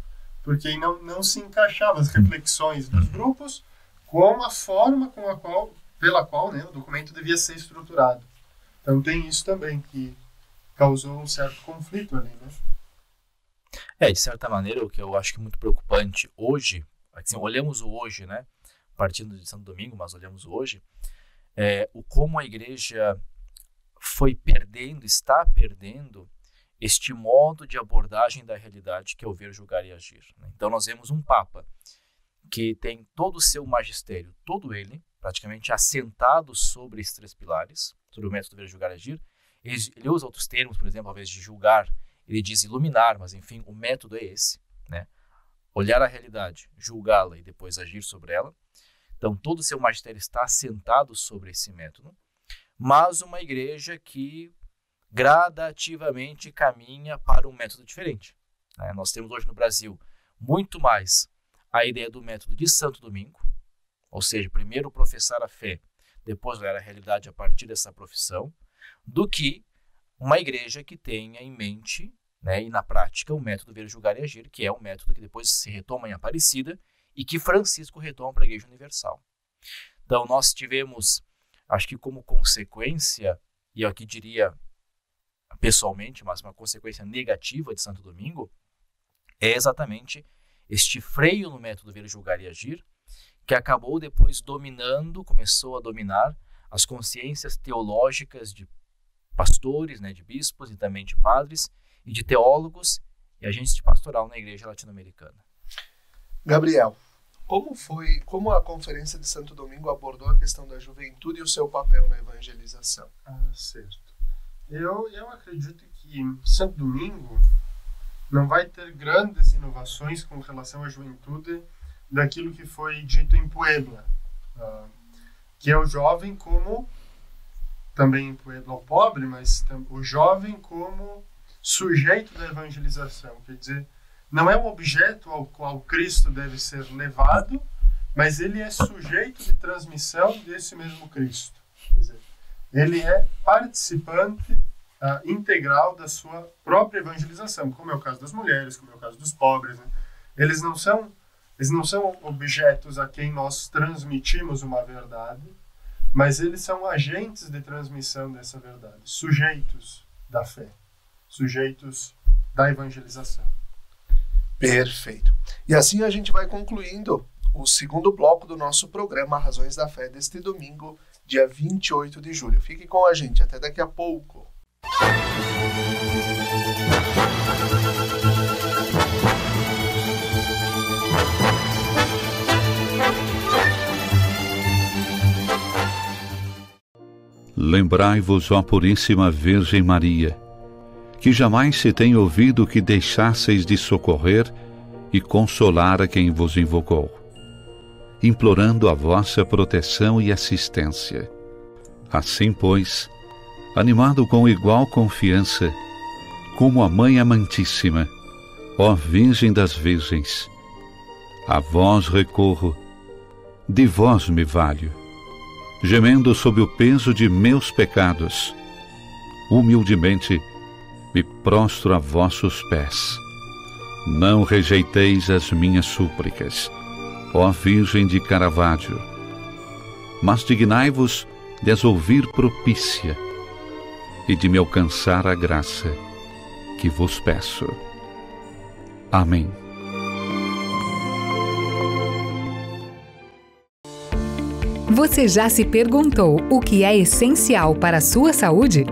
[SPEAKER 4] porque não se encaixavam as reflexões dos grupos com a forma pela qual, né, o documento devia ser estruturado. Então tem isso também, que causou um certo conflito ali, né?
[SPEAKER 3] De certa maneira, o que eu acho que é muito preocupante hoje, assim, olhamos o hoje, né, partindo de Santo Domingo, mas olhamos o hoje, como a igreja está perdendo este modo de abordagem da realidade que é o Ver, Julgar e Agir, né? Então nós vemos um Papa que tem todo o seu magistério, todo ele, praticamente assentado sobre esses 3 pilares, sobre o método Ver, Julgar e Agir. Ele usa outros termos, por exemplo, ao invés de julgar, ele diz iluminar, mas enfim, o método é esse, né? Olhar a realidade, julgá-la e depois agir sobre ela. Então todo o seu magistério está assentado sobre esse método, mas uma igreja que gradativamente caminha para um método diferente, né? Nós temos hoje no Brasil muito mais a ideia do método de Santo Domingo, ou seja, primeiro professar a fé, depois olhar a realidade a partir dessa profissão, do que uma igreja que tenha em mente, né, e na prática o método Ver, Julgar e Agir, que é um método que depois se retoma em Aparecida e que Francisco retoma para a Igreja Universal. Então nós tivemos, acho que como consequência, e eu aqui diria pessoalmente, mas uma consequência negativa de Santo Domingo, é exatamente este freio no método Ver, Julgar e Agir, que acabou depois começou a dominar as consciências teológicas de pastores, né, de bispos e também de padres e de teólogos e agentes de pastoral na igreja latino-americana.
[SPEAKER 2] Gabriel, como a Conferência de Santo Domingo abordou a questão da juventude e o seu papel na evangelização?
[SPEAKER 4] Certo. Eu acredito que Santo Domingo não vai ter grandes inovações com relação à juventude daquilo que foi dito em Puebla, que é o jovem como, também em Puebla o pobre, mas o jovem como sujeito da evangelização, quer dizer, não é um objeto ao qual Cristo deve ser levado, mas ele é sujeito de transmissão desse mesmo Cristo. Quer dizer, ele é participante integral da sua própria evangelização, como é o caso das mulheres, como é o caso dos pobres, né? Eles não são objetos a quem nós transmitimos uma verdade, mas eles são agentes de transmissão dessa verdade, sujeitos da fé, sujeitos da evangelização.
[SPEAKER 2] Perfeito. E assim a gente vai concluindo o segundo bloco do nosso programa Razões da Fé deste domingo, dia 28 de julho. Fique com a gente, até daqui a pouco.
[SPEAKER 1] Lembrai-vos, ó Puríssima Virgem Maria, que jamais se tem ouvido que deixasseis de socorrer e consolar a quem vos invocou, implorando a vossa proteção e assistência. Assim, pois, animado com igual confiança, como a Mãe Amantíssima, ó Virgem das Virgens, a vós recorro, de vós me valho, gemendo sob o peso de meus pecados, humildemente me prostro a vossos pés. Não rejeiteis as minhas súplicas, ó Virgem de Caravaggio, mas dignai-vos de as ouvir propícia e de me alcançar a graça que vos peço. Amém.
[SPEAKER 5] Você já se perguntou o que é essencial para a sua saúde?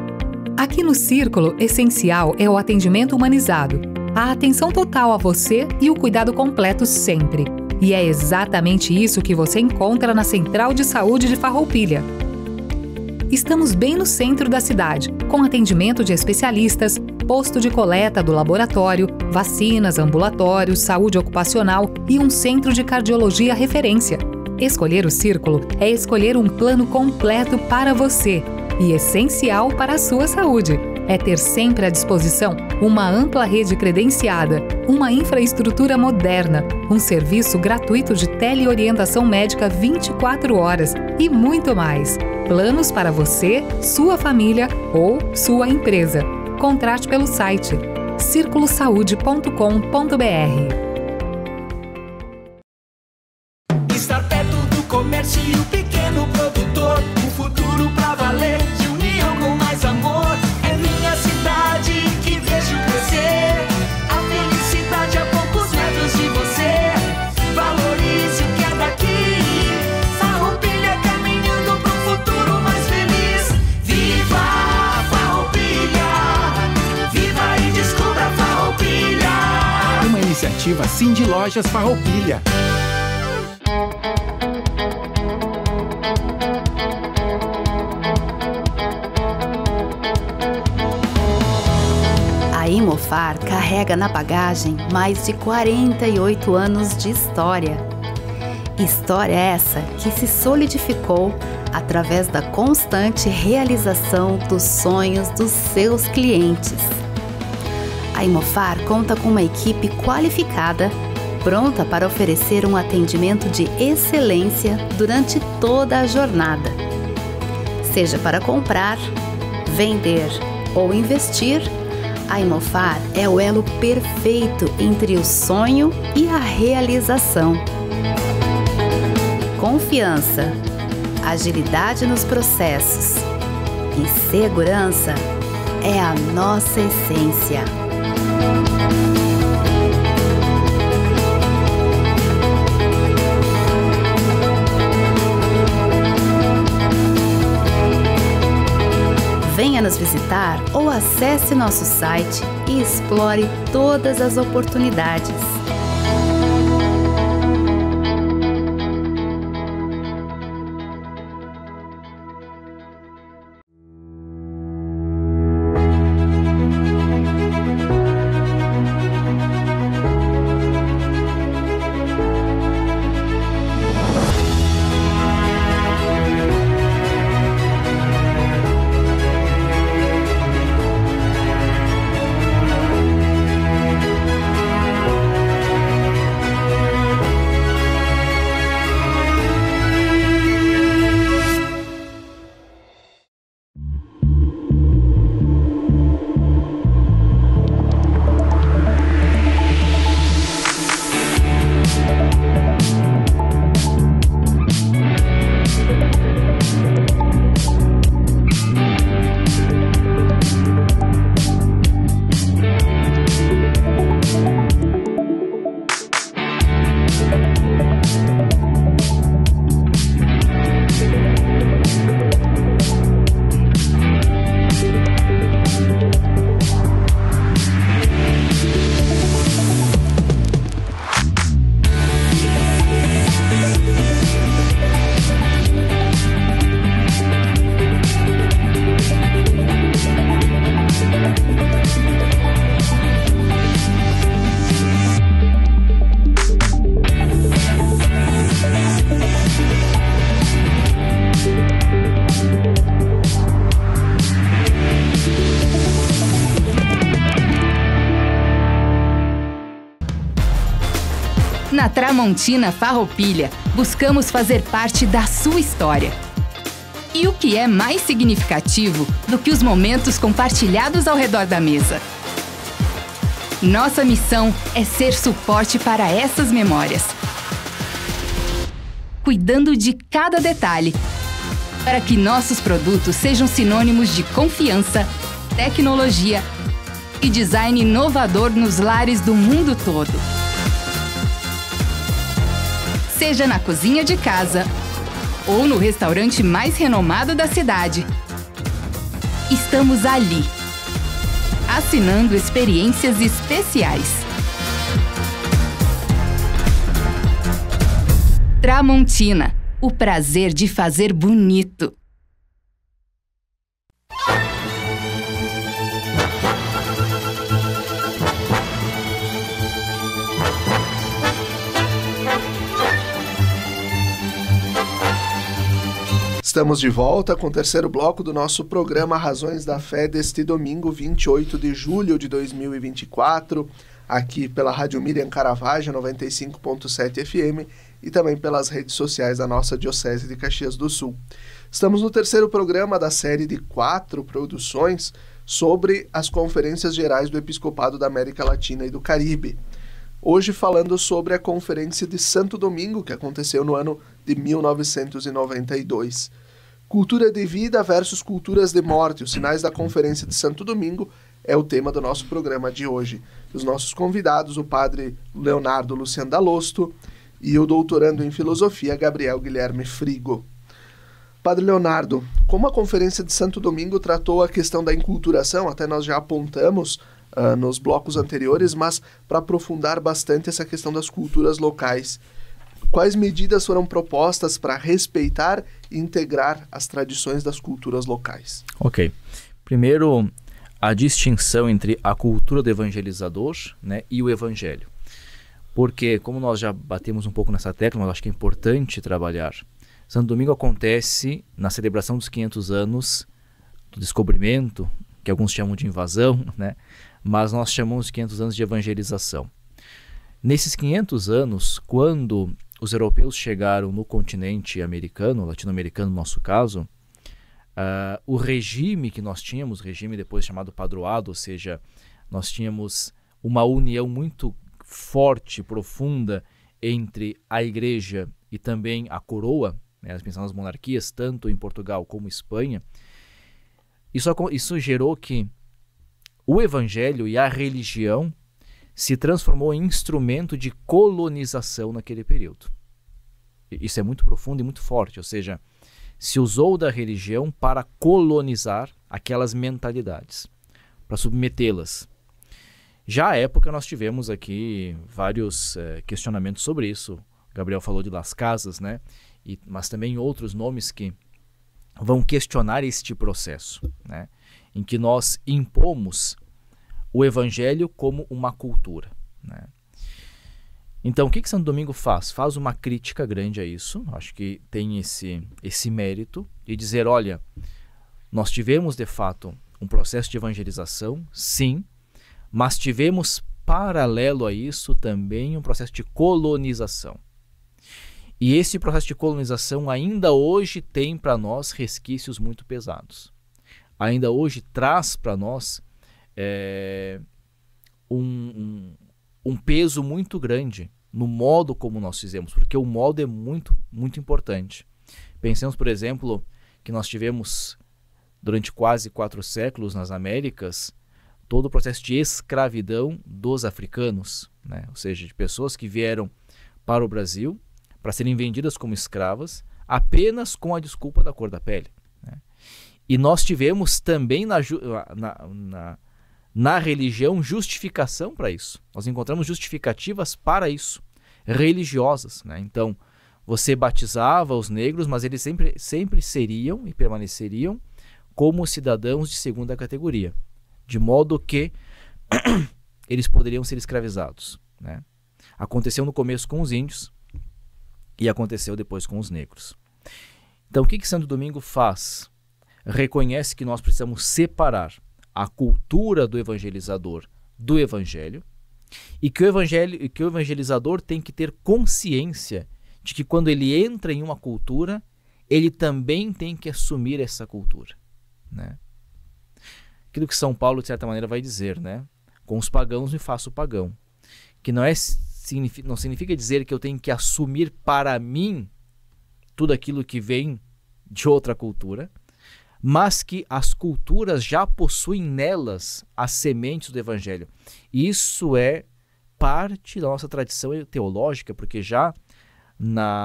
[SPEAKER 5] Aqui no Círculo, essencial é o atendimento humanizado, a atenção total a você e o cuidado completo sempre. E é exatamente isso que você encontra na Central de Saúde de Farroupilha. Estamos bem no centro da cidade, com atendimento de especialistas, posto de coleta do laboratório, vacinas, ambulatórios, saúde ocupacional e um centro de cardiologia referência. Escolher o Círculo é escolher um plano completo para você e essencial para a sua saúde. É ter sempre à disposição uma ampla rede credenciada, uma infraestrutura moderna, um serviço gratuito de teleorientação médica 24 horas e muito mais. Planos para você, sua família ou sua empresa. Contrate pelo site circulosaude.com.br.
[SPEAKER 6] Estar perto do comércio e o pequeno produtor, um futuro pra valer, de união com mais amor. É minha cidade que vejo crescer, a felicidade a poucos metros de você. Valorize o que é daqui, Farroupilha caminhando pro futuro mais feliz. Viva Farroupilha, viva e descubra Farroupilha.
[SPEAKER 7] Uma iniciativa Cindy Lojas Farroupilha.
[SPEAKER 13] A Imofar carrega na bagagem mais de 48 anos de história. História essa que se solidificou através da constante realização dos sonhos dos seus clientes. A Imofar conta com uma equipe qualificada, pronta para oferecer um atendimento de excelência durante toda a jornada. Seja para comprar, vender ou investir, a Imofar é o elo perfeito entre o sonho e a realização. Confiança, agilidade nos processos e segurança é a nossa essência. Venha nos visitar ou acesse nosso site e explore todas as oportunidades.
[SPEAKER 14] Na Tramontina Farroupilha, buscamos fazer parte da sua história. E o que é mais significativo do que os momentos compartilhados ao redor da mesa? Nossa missão é ser suporte para essas memórias, cuidando de cada detalhe, para que nossos produtos sejam sinônimos de confiança, tecnologia e design inovador nos lares do mundo todo. Seja na cozinha de casa ou no restaurante mais renomado da cidade, estamos ali, assinando experiências especiais. Tramontina, o prazer de fazer bonito.
[SPEAKER 2] Estamos de volta com o terceiro bloco do nosso programa Razões da Fé deste domingo, 28 de julho de 2024, aqui pela Rádio Miriam Caravaggio, 95.7 FM e também pelas redes sociais da nossa Diocese de Caxias do Sul. Estamos no terceiro programa da série de 4 produções sobre as Conferências Gerais do Episcopado da América Latina e do Caribe. Hoje falando sobre a Conferência de Santo Domingo, que aconteceu no ano de 1992. Cultura de vida versus culturas de morte, os sinais da Conferência de Santo Domingo, é o tema do nosso programa de hoje. Os nossos convidados, o padre Leonardo Luciano Dalosto e o doutorando em filosofia, Gabriel Guilherme Frigo. Padre Leonardo, como a Conferência de Santo Domingo tratou a questão da enculturação, até nós já apontamos nos blocos anteriores, mas para aprofundar bastante essa questão das culturas locais, quais medidas foram propostas para respeitar e integrar as tradições das culturas locais?
[SPEAKER 3] Ok. Primeiro, a distinção entre a cultura do evangelizador, né, e o evangelho. Porque, como nós já batemos um pouco nessa tecla, mas acho que é importante trabalhar. Santo Domingo acontece na celebração dos 500 anos do descobrimento, que alguns chamam de invasão, né, mas nós chamamos de 500 anos de evangelização. Nesses 500 anos, quando os europeus chegaram no continente americano, latino-americano no nosso caso, o regime que nós tínhamos, regime depois chamado padroado, ou seja, nós tínhamos uma união muito forte, profunda entre a igreja e também a coroa, né, pensando nas monarquias, tanto em Portugal como Espanha. Isso gerou que o evangelho e a religião se transformou em instrumento de colonização naquele período. Isso é muito profundo e muito forte, ou seja, se usou da religião para colonizar aquelas mentalidades, para submetê-las. Já à época nós tivemos aqui vários questionamentos sobre isso. O Gabriel falou de Las Casas, né? Mas também outros nomes que vão questionar este processo, né? Em que nós impomos o evangelho como uma cultura, né? Então, o que Santo Domingo faz? Faz uma crítica grande a isso, acho que tem esse mérito, de dizer, olha, nós tivemos de fato um processo de evangelização, sim, mas tivemos paralelo a isso também um processo de colonização. E esse processo de colonização ainda hoje tem para nós resquícios muito pesados. Ainda hoje traz para nós um peso muito grande no modo como nós fizemos, porque o modo é muito, muito importante. Pensemos, por exemplo, que nós tivemos durante quase 4 séculos nas Américas todo o processo de escravidão dos africanos, né? Ou seja, de pessoas que vieram para o Brasil para serem vendidas como escravas apenas com a desculpa da cor da pele, né? E nós tivemos também na religião justificação para isso. Nós encontramos justificativas para isso, religiosas, né? Então, você batizava os negros, mas eles sempre seriam e permaneceriam como cidadãos de segunda categoria, de modo que eles poderiam ser escravizados, né? Aconteceu no começo com os índios e aconteceu depois com os negros. Então, o que Santo Domingo faz? Reconhece que nós precisamos separar a cultura do evangelizador do evangelho e que o evangelizador tem que ter consciência de que quando ele entra em uma cultura, ele também tem que assumir essa cultura, né? Aquilo que São Paulo, de certa maneira, vai dizer, né? Com os pagãos me faço pagão. Que não significa dizer que eu tenho que assumir para mim tudo aquilo que vem de outra cultura, mas que as culturas já possuem nelas as sementes do Evangelho. Isso é parte da nossa tradição teológica, porque já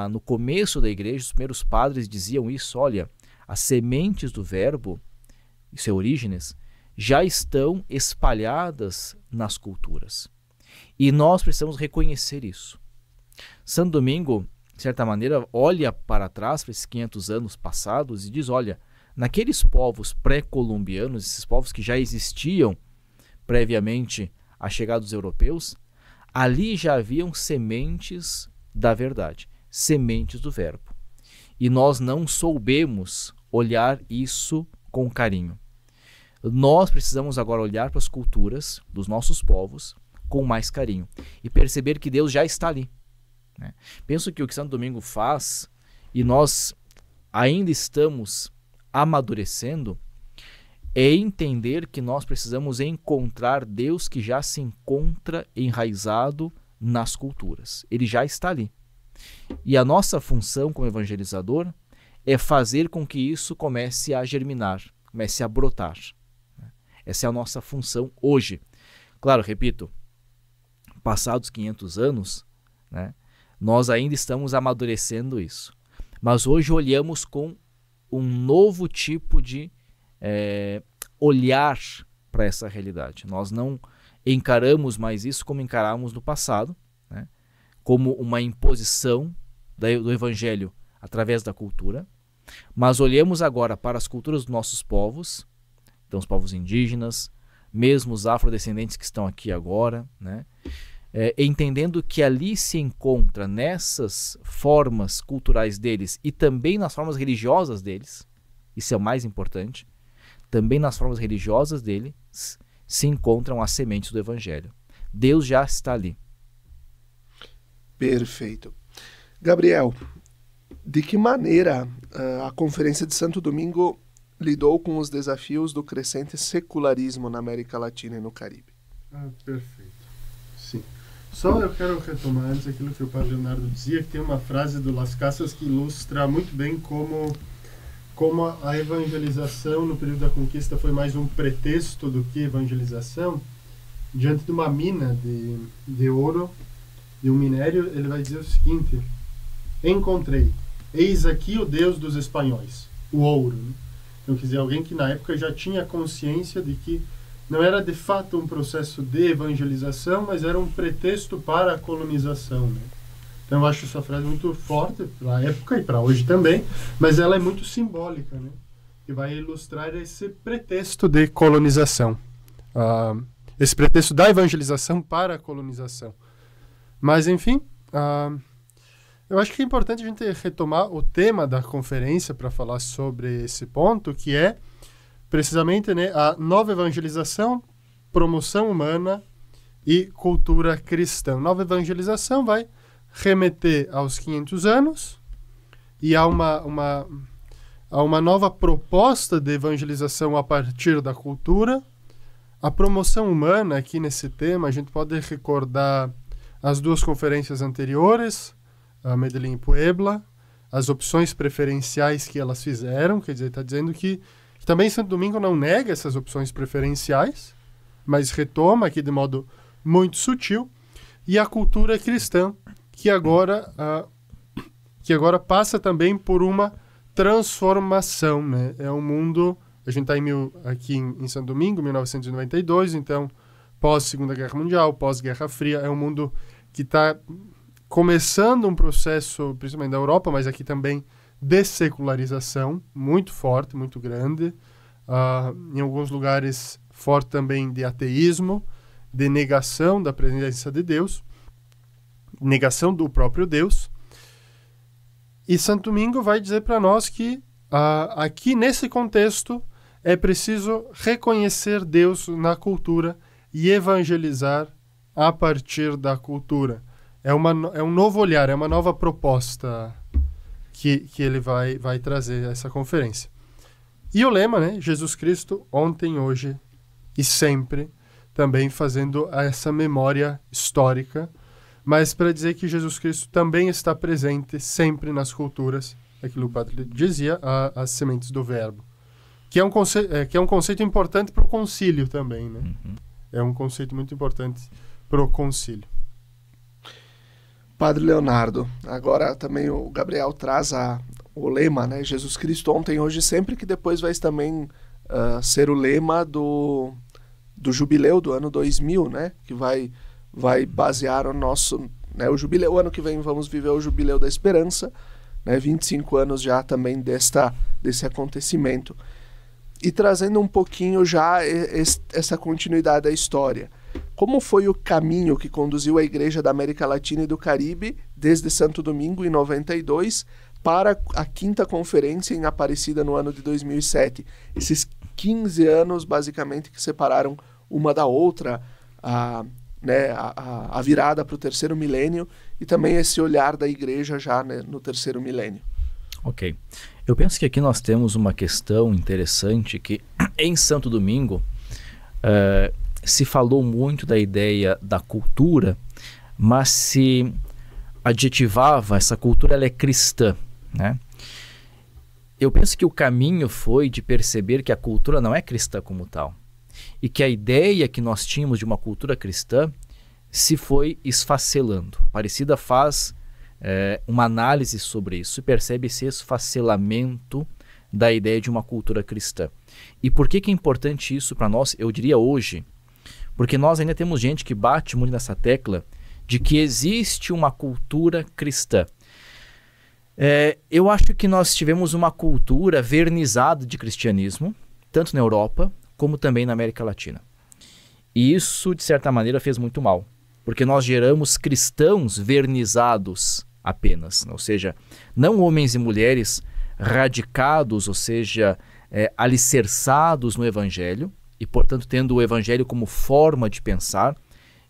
[SPEAKER 3] no começo da igreja, os primeiros padres diziam isso: olha, as sementes do verbo, isso é Orígenes, já estão espalhadas nas culturas. E nós precisamos reconhecer isso. Santo Domingo, de certa maneira, olha para trás, para esses 500 anos passados, e diz, olha, naqueles povos pré-colombianos, esses povos que já existiam previamente à chegada dos europeus, ali já haviam sementes da verdade, sementes do verbo. E nós não soubemos olhar isso com carinho. Nós precisamos agora olhar para as culturas dos nossos povos com mais carinho e perceber que Deus já está ali, né? Penso que o que Santo Domingo faz, e nós ainda estamos amadurecendo, é entender que nós precisamos encontrar Deus que já se encontra enraizado nas culturas. Ele já está ali. E a nossa função como evangelizador é fazer com que isso comece a germinar, comece a brotar. Essa é a nossa função hoje. Claro, repito, passados 500 anos, né, nós ainda estamos amadurecendo isso. Mas hoje olhamos com um novo tipo de olhar para essa realidade. Nós não encaramos mais isso como encaramos no passado, né, como uma imposição do Evangelho através da cultura, mas olhamos agora para as culturas dos nossos povos, então os povos indígenas, mesmo os afrodescendentes que estão aqui agora, né, entendendo que ali se encontra nessas formas culturais deles e também nas formas religiosas deles, isso é o mais importante, também nas formas religiosas deles se encontram as sementes do Evangelho. Deus já está ali.
[SPEAKER 2] Perfeito. Gabriel, de que maneira a Conferência de Santo Domingo lidou com os desafios do crescente secularismo na América Latina e no Caribe?
[SPEAKER 4] Perfeito. Sim. Só eu quero retomar antes aquilo que o Padre Leonardo dizia, que tem uma frase do Las Casas que ilustra muito bem como a evangelização no período da conquista foi mais um pretexto do que evangelização. Diante de uma mina de ouro, de um minério, ele vai dizer o seguinte: encontrei, eis aqui o Deus dos espanhóis, o ouro, né? Então, quer dizer, alguém que na época já tinha consciência de que não era de fato um processo de evangelização, mas era um pretexto para a colonização, né? Então eu acho essa frase muito forte para a época e para hoje também, mas ela é muito simbólica, né? Que vai ilustrar esse pretexto de colonização, esse pretexto da evangelização para a colonização. Mas enfim, eu acho que é importante a gente retomar o tema da conferência para falar sobre esse ponto, que é precisamente, né, a nova evangelização, promoção humana e cultura cristã. Nova evangelização vai remeter aos 500 anos e a uma nova proposta de evangelização a partir da cultura. A promoção humana, aqui nesse tema, a gente pode recordar as duas conferências anteriores, a Medellín e Puebla, as opções preferenciais que elas fizeram, quer dizer, está dizendo que também Santo Domingo não nega essas opções preferenciais, mas retoma aqui de modo muito sutil, e a cultura cristã, que agora passa também por uma transformação, né? É um mundo, a gente está aqui em Santo Domingo, 1992, então pós-Segunda Guerra Mundial, pós-Guerra Fria, é um mundo que está começando um processo, principalmente da Europa, mas aqui também, de secularização muito forte, muito grande. Em alguns lugares, forte também de ateísmo, de negação da presença de Deus, negação do próprio Deus. E Santo Domingo vai dizer para nós que aqui nesse contexto é preciso reconhecer Deus na cultura e evangelizar a partir da cultura. É um novo olhar, é uma nova proposta, que ele vai trazer essa conferência. E o lema, né? Jesus Cristo, ontem, hoje e sempre, também fazendo essa memória histórica, mas para dizer que Jesus Cristo também está presente sempre nas culturas, aquilo que o padre dizia, as sementes do verbo. Que é um conceito importante para o concílio também, né? Uhum. É um conceito muito importante para o concílio.
[SPEAKER 2] Padre Leonardo, agora também o Gabriel traz o lema, né? Jesus Cristo ontem, hoje, sempre, que depois vai também ser o lema do jubileu do ano 2000, né? Que vai basear o nosso, né? O jubileu, ano que vem vamos viver o Jubileu da Esperança, né? 25 anos já também desse acontecimento. E trazendo um pouquinho já essa continuidade da história. Como foi o caminho que conduziu a Igreja da América Latina e do Caribe, desde Santo Domingo, em 92, para a 5ª conferência em Aparecida, no ano de 2007? Esses 15 anos, basicamente, que separaram uma da outra, a virada para o 3º milênio, e também esse olhar da Igreja já, né, no 3º milênio.
[SPEAKER 3] Ok. Eu penso que aqui nós temos uma questão interessante que, em Santo Domingo, se falou muito da ideia da cultura, mas se adjetivava, essa cultura ela é cristã, né? Eu penso que o caminho foi de perceber que a cultura não é cristã como tal, e que a ideia que nós tínhamos de uma cultura cristã se foi esfacelando. A Aparecida faz uma análise sobre isso e percebe esse esfacelamento da ideia de uma cultura cristã. E por que é importante isso para nós? Eu diria hoje, porque nós ainda temos gente que bate muito nessa tecla de que existe uma cultura cristã. Eu acho que nós tivemos uma cultura vernizada de cristianismo, tanto na Europa como também na América Latina. E isso, de certa maneira, fez muito mal, porque nós geramos cristãos vernizados apenas, ou seja, não homens e mulheres radicados, ou seja, alicerçados no Evangelho, e, portanto, tendo o Evangelho como forma de pensar,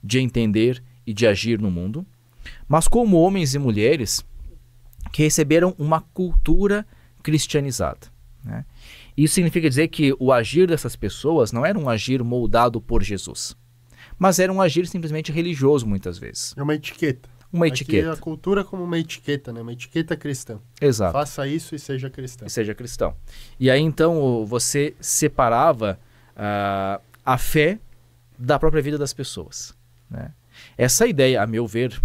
[SPEAKER 3] de entender e de agir no mundo, mas como homens e mulheres que receberam uma cultura cristianizada, né? Isso significa dizer que o agir dessas pessoas não era um agir moldado por Jesus, mas era um agir simplesmente religioso, muitas vezes.
[SPEAKER 4] É uma etiqueta.
[SPEAKER 3] Uma etiqueta.
[SPEAKER 4] Aqui a cultura como uma etiqueta, né? Uma etiqueta cristã.
[SPEAKER 3] Exato.
[SPEAKER 4] Faça isso e seja cristão.
[SPEAKER 3] E seja cristão. E aí, então, você separava a fé da própria vida das pessoas, né? Essa ideia, a meu ver,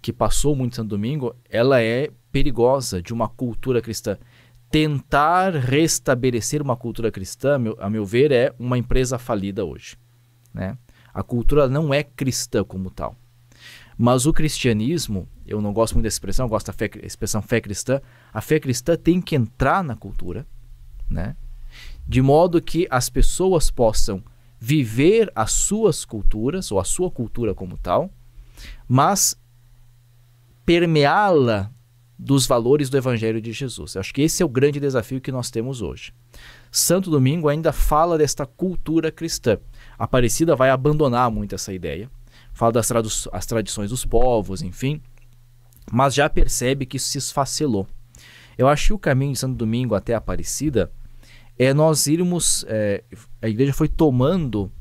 [SPEAKER 3] que passou muito em Santo Domingo, ela é perigosa, de uma cultura cristã. Tentar restabelecer uma cultura cristã, a meu ver, é uma empresa falida hoje, né? A cultura não é cristã como tal. Mas o cristianismo, eu não gosto muito dessa expressão, eu gosto da expressão fé cristã. A fé cristã tem que entrar na cultura, né? De modo que as pessoas possam viver as suas culturas, ou a sua cultura como tal, mas permeá-la dos valores do Evangelho de Jesus. Eu acho que esse é o grande desafio que nós temos hoje. Santo Domingo ainda fala desta cultura cristã. A Aparecida vai abandonar muito essa ideia, fala das as tradições dos povos, enfim, mas já percebe que isso se esfacelou. Eu acho que o caminho de Santo Domingo até a Aparecida é nós irmos... a igreja foi tomando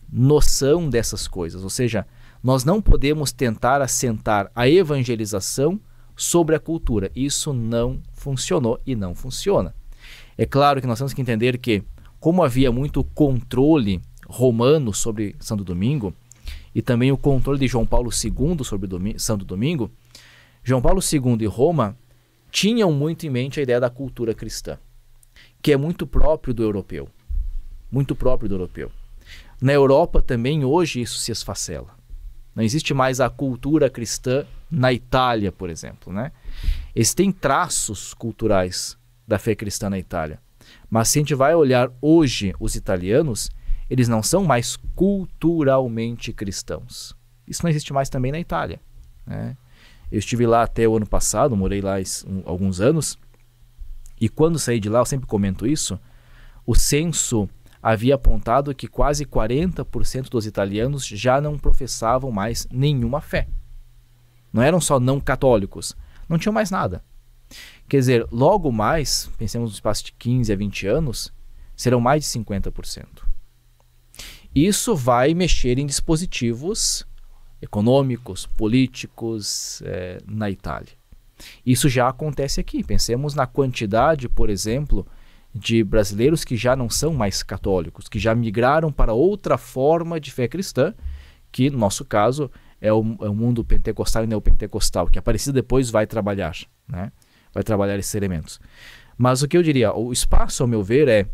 [SPEAKER 3] noção dessas coisas, ou seja, nós não podemos tentar assentar a evangelização sobre a cultura. Isso não funcionou e não funciona. É claro que nós temos que entender que, como havia muito controle romano sobre Santo Domingo, e também o controle de João Paulo II sobre Santo Domingo, João Paulo II e Roma tinham muito em mente a ideia da cultura cristã, que é muito próprio do europeu. Muito próprio do europeu. Na Europa também hoje isso se esfacela. Não existe mais a cultura cristã na Itália, por exemplo, né? Existem traços culturais da fé cristã na Itália. Mas se a gente vai olhar hoje os italianos, eles não são mais culturalmente cristãos. Isso não existe mais também na Itália, né? Eu estive lá até o ano passado, morei lá alguns anos, e quando saí de lá, eu sempre comento isso, o censo havia apontado que quase 40% dos italianos já não professavam mais nenhuma fé. Não eram só não católicos, não tinham mais nada. Quer dizer, logo mais, pensemos no espaço de 15 a 20 anos, serão mais de 50%. Isso vai mexer em dispositivos econômicos, políticos na Itália. Isso já acontece aqui. Pensemos na quantidade, por exemplo, de brasileiros que já não são mais católicos, que já migraram para outra forma de fé cristã, que no nosso caso é o mundo pentecostal e neopentecostal, que a Aparecida depois vai trabalhar, né? Vai trabalhar esses elementos. Mas o que eu diria, o espaço, ao meu ver, é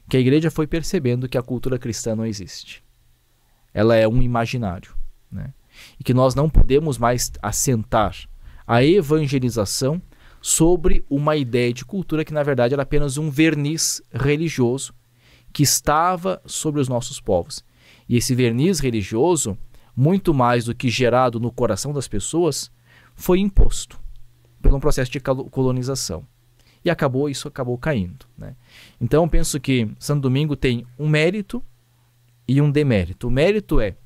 [SPEAKER 3] que a igreja foi percebendo que a cultura cristã não existe. Ela é um imaginário, né? E que nós não podemos mais assentar a evangelização sobre uma ideia de cultura que, na verdade, era apenas um verniz religioso que estava sobre os nossos povos. E esse verniz religioso, muito mais do que gerado no coração das pessoas, foi imposto por um processo de colonização. E isso acabou caindo, né? Então, eu penso que Santo Domingo tem um mérito e um demérito. O mérito é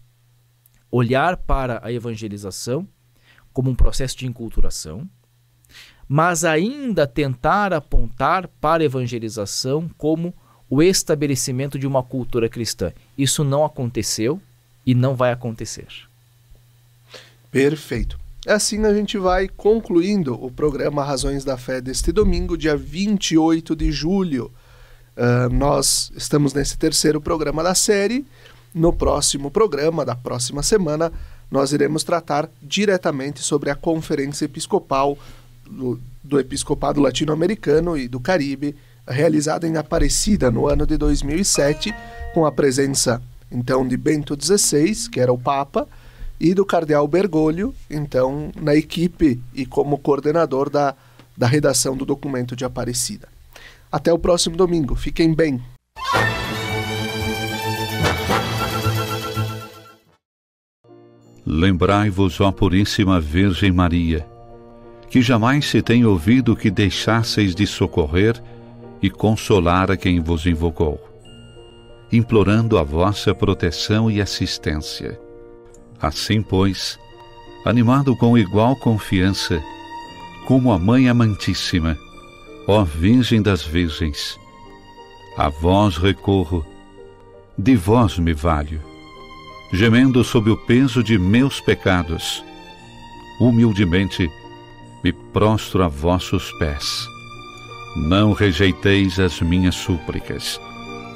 [SPEAKER 3] olhar para a evangelização como um processo de enculturação, mas ainda tentar apontar para a evangelização como o estabelecimento de uma cultura cristã. Isso não aconteceu e não vai acontecer.
[SPEAKER 2] Perfeito. Assim a gente vai concluindo o programa Razões da Fé deste domingo, dia 28 de julho. Nós estamos nesse terceiro programa da série. No próximo programa, da próxima semana, nós iremos tratar diretamente sobre a Conferência Episcopal do Episcopado Latino-Americano e do Caribe, realizada em Aparecida no ano de 2007, com a presença então de Bento XVI, que era o Papa, e do Cardeal Bergoglio, então na equipe e como coordenador da redação do documento de Aparecida. Até o próximo domingo, fiquem bem!
[SPEAKER 1] Lembrai-vos, ó Puríssima Virgem Maria, que jamais se tem ouvido que deixasseis de socorrer e consolar a quem vos invocou, implorando a vossa proteção e assistência. Assim, pois, animado com igual confiança, como a Mãe Amantíssima, ó Virgem das Virgens, a vós recorro, de vós me valho, gemendo sob o peso de meus pecados, humildemente me prostro a vossos pés. Não rejeiteis as minhas súplicas,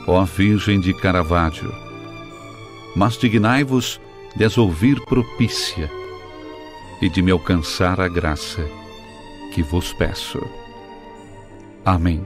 [SPEAKER 1] ó Virgem de Caravaggio, mas dignai-vos de as ouvir propícia e de me alcançar a graça que vos peço. Amém.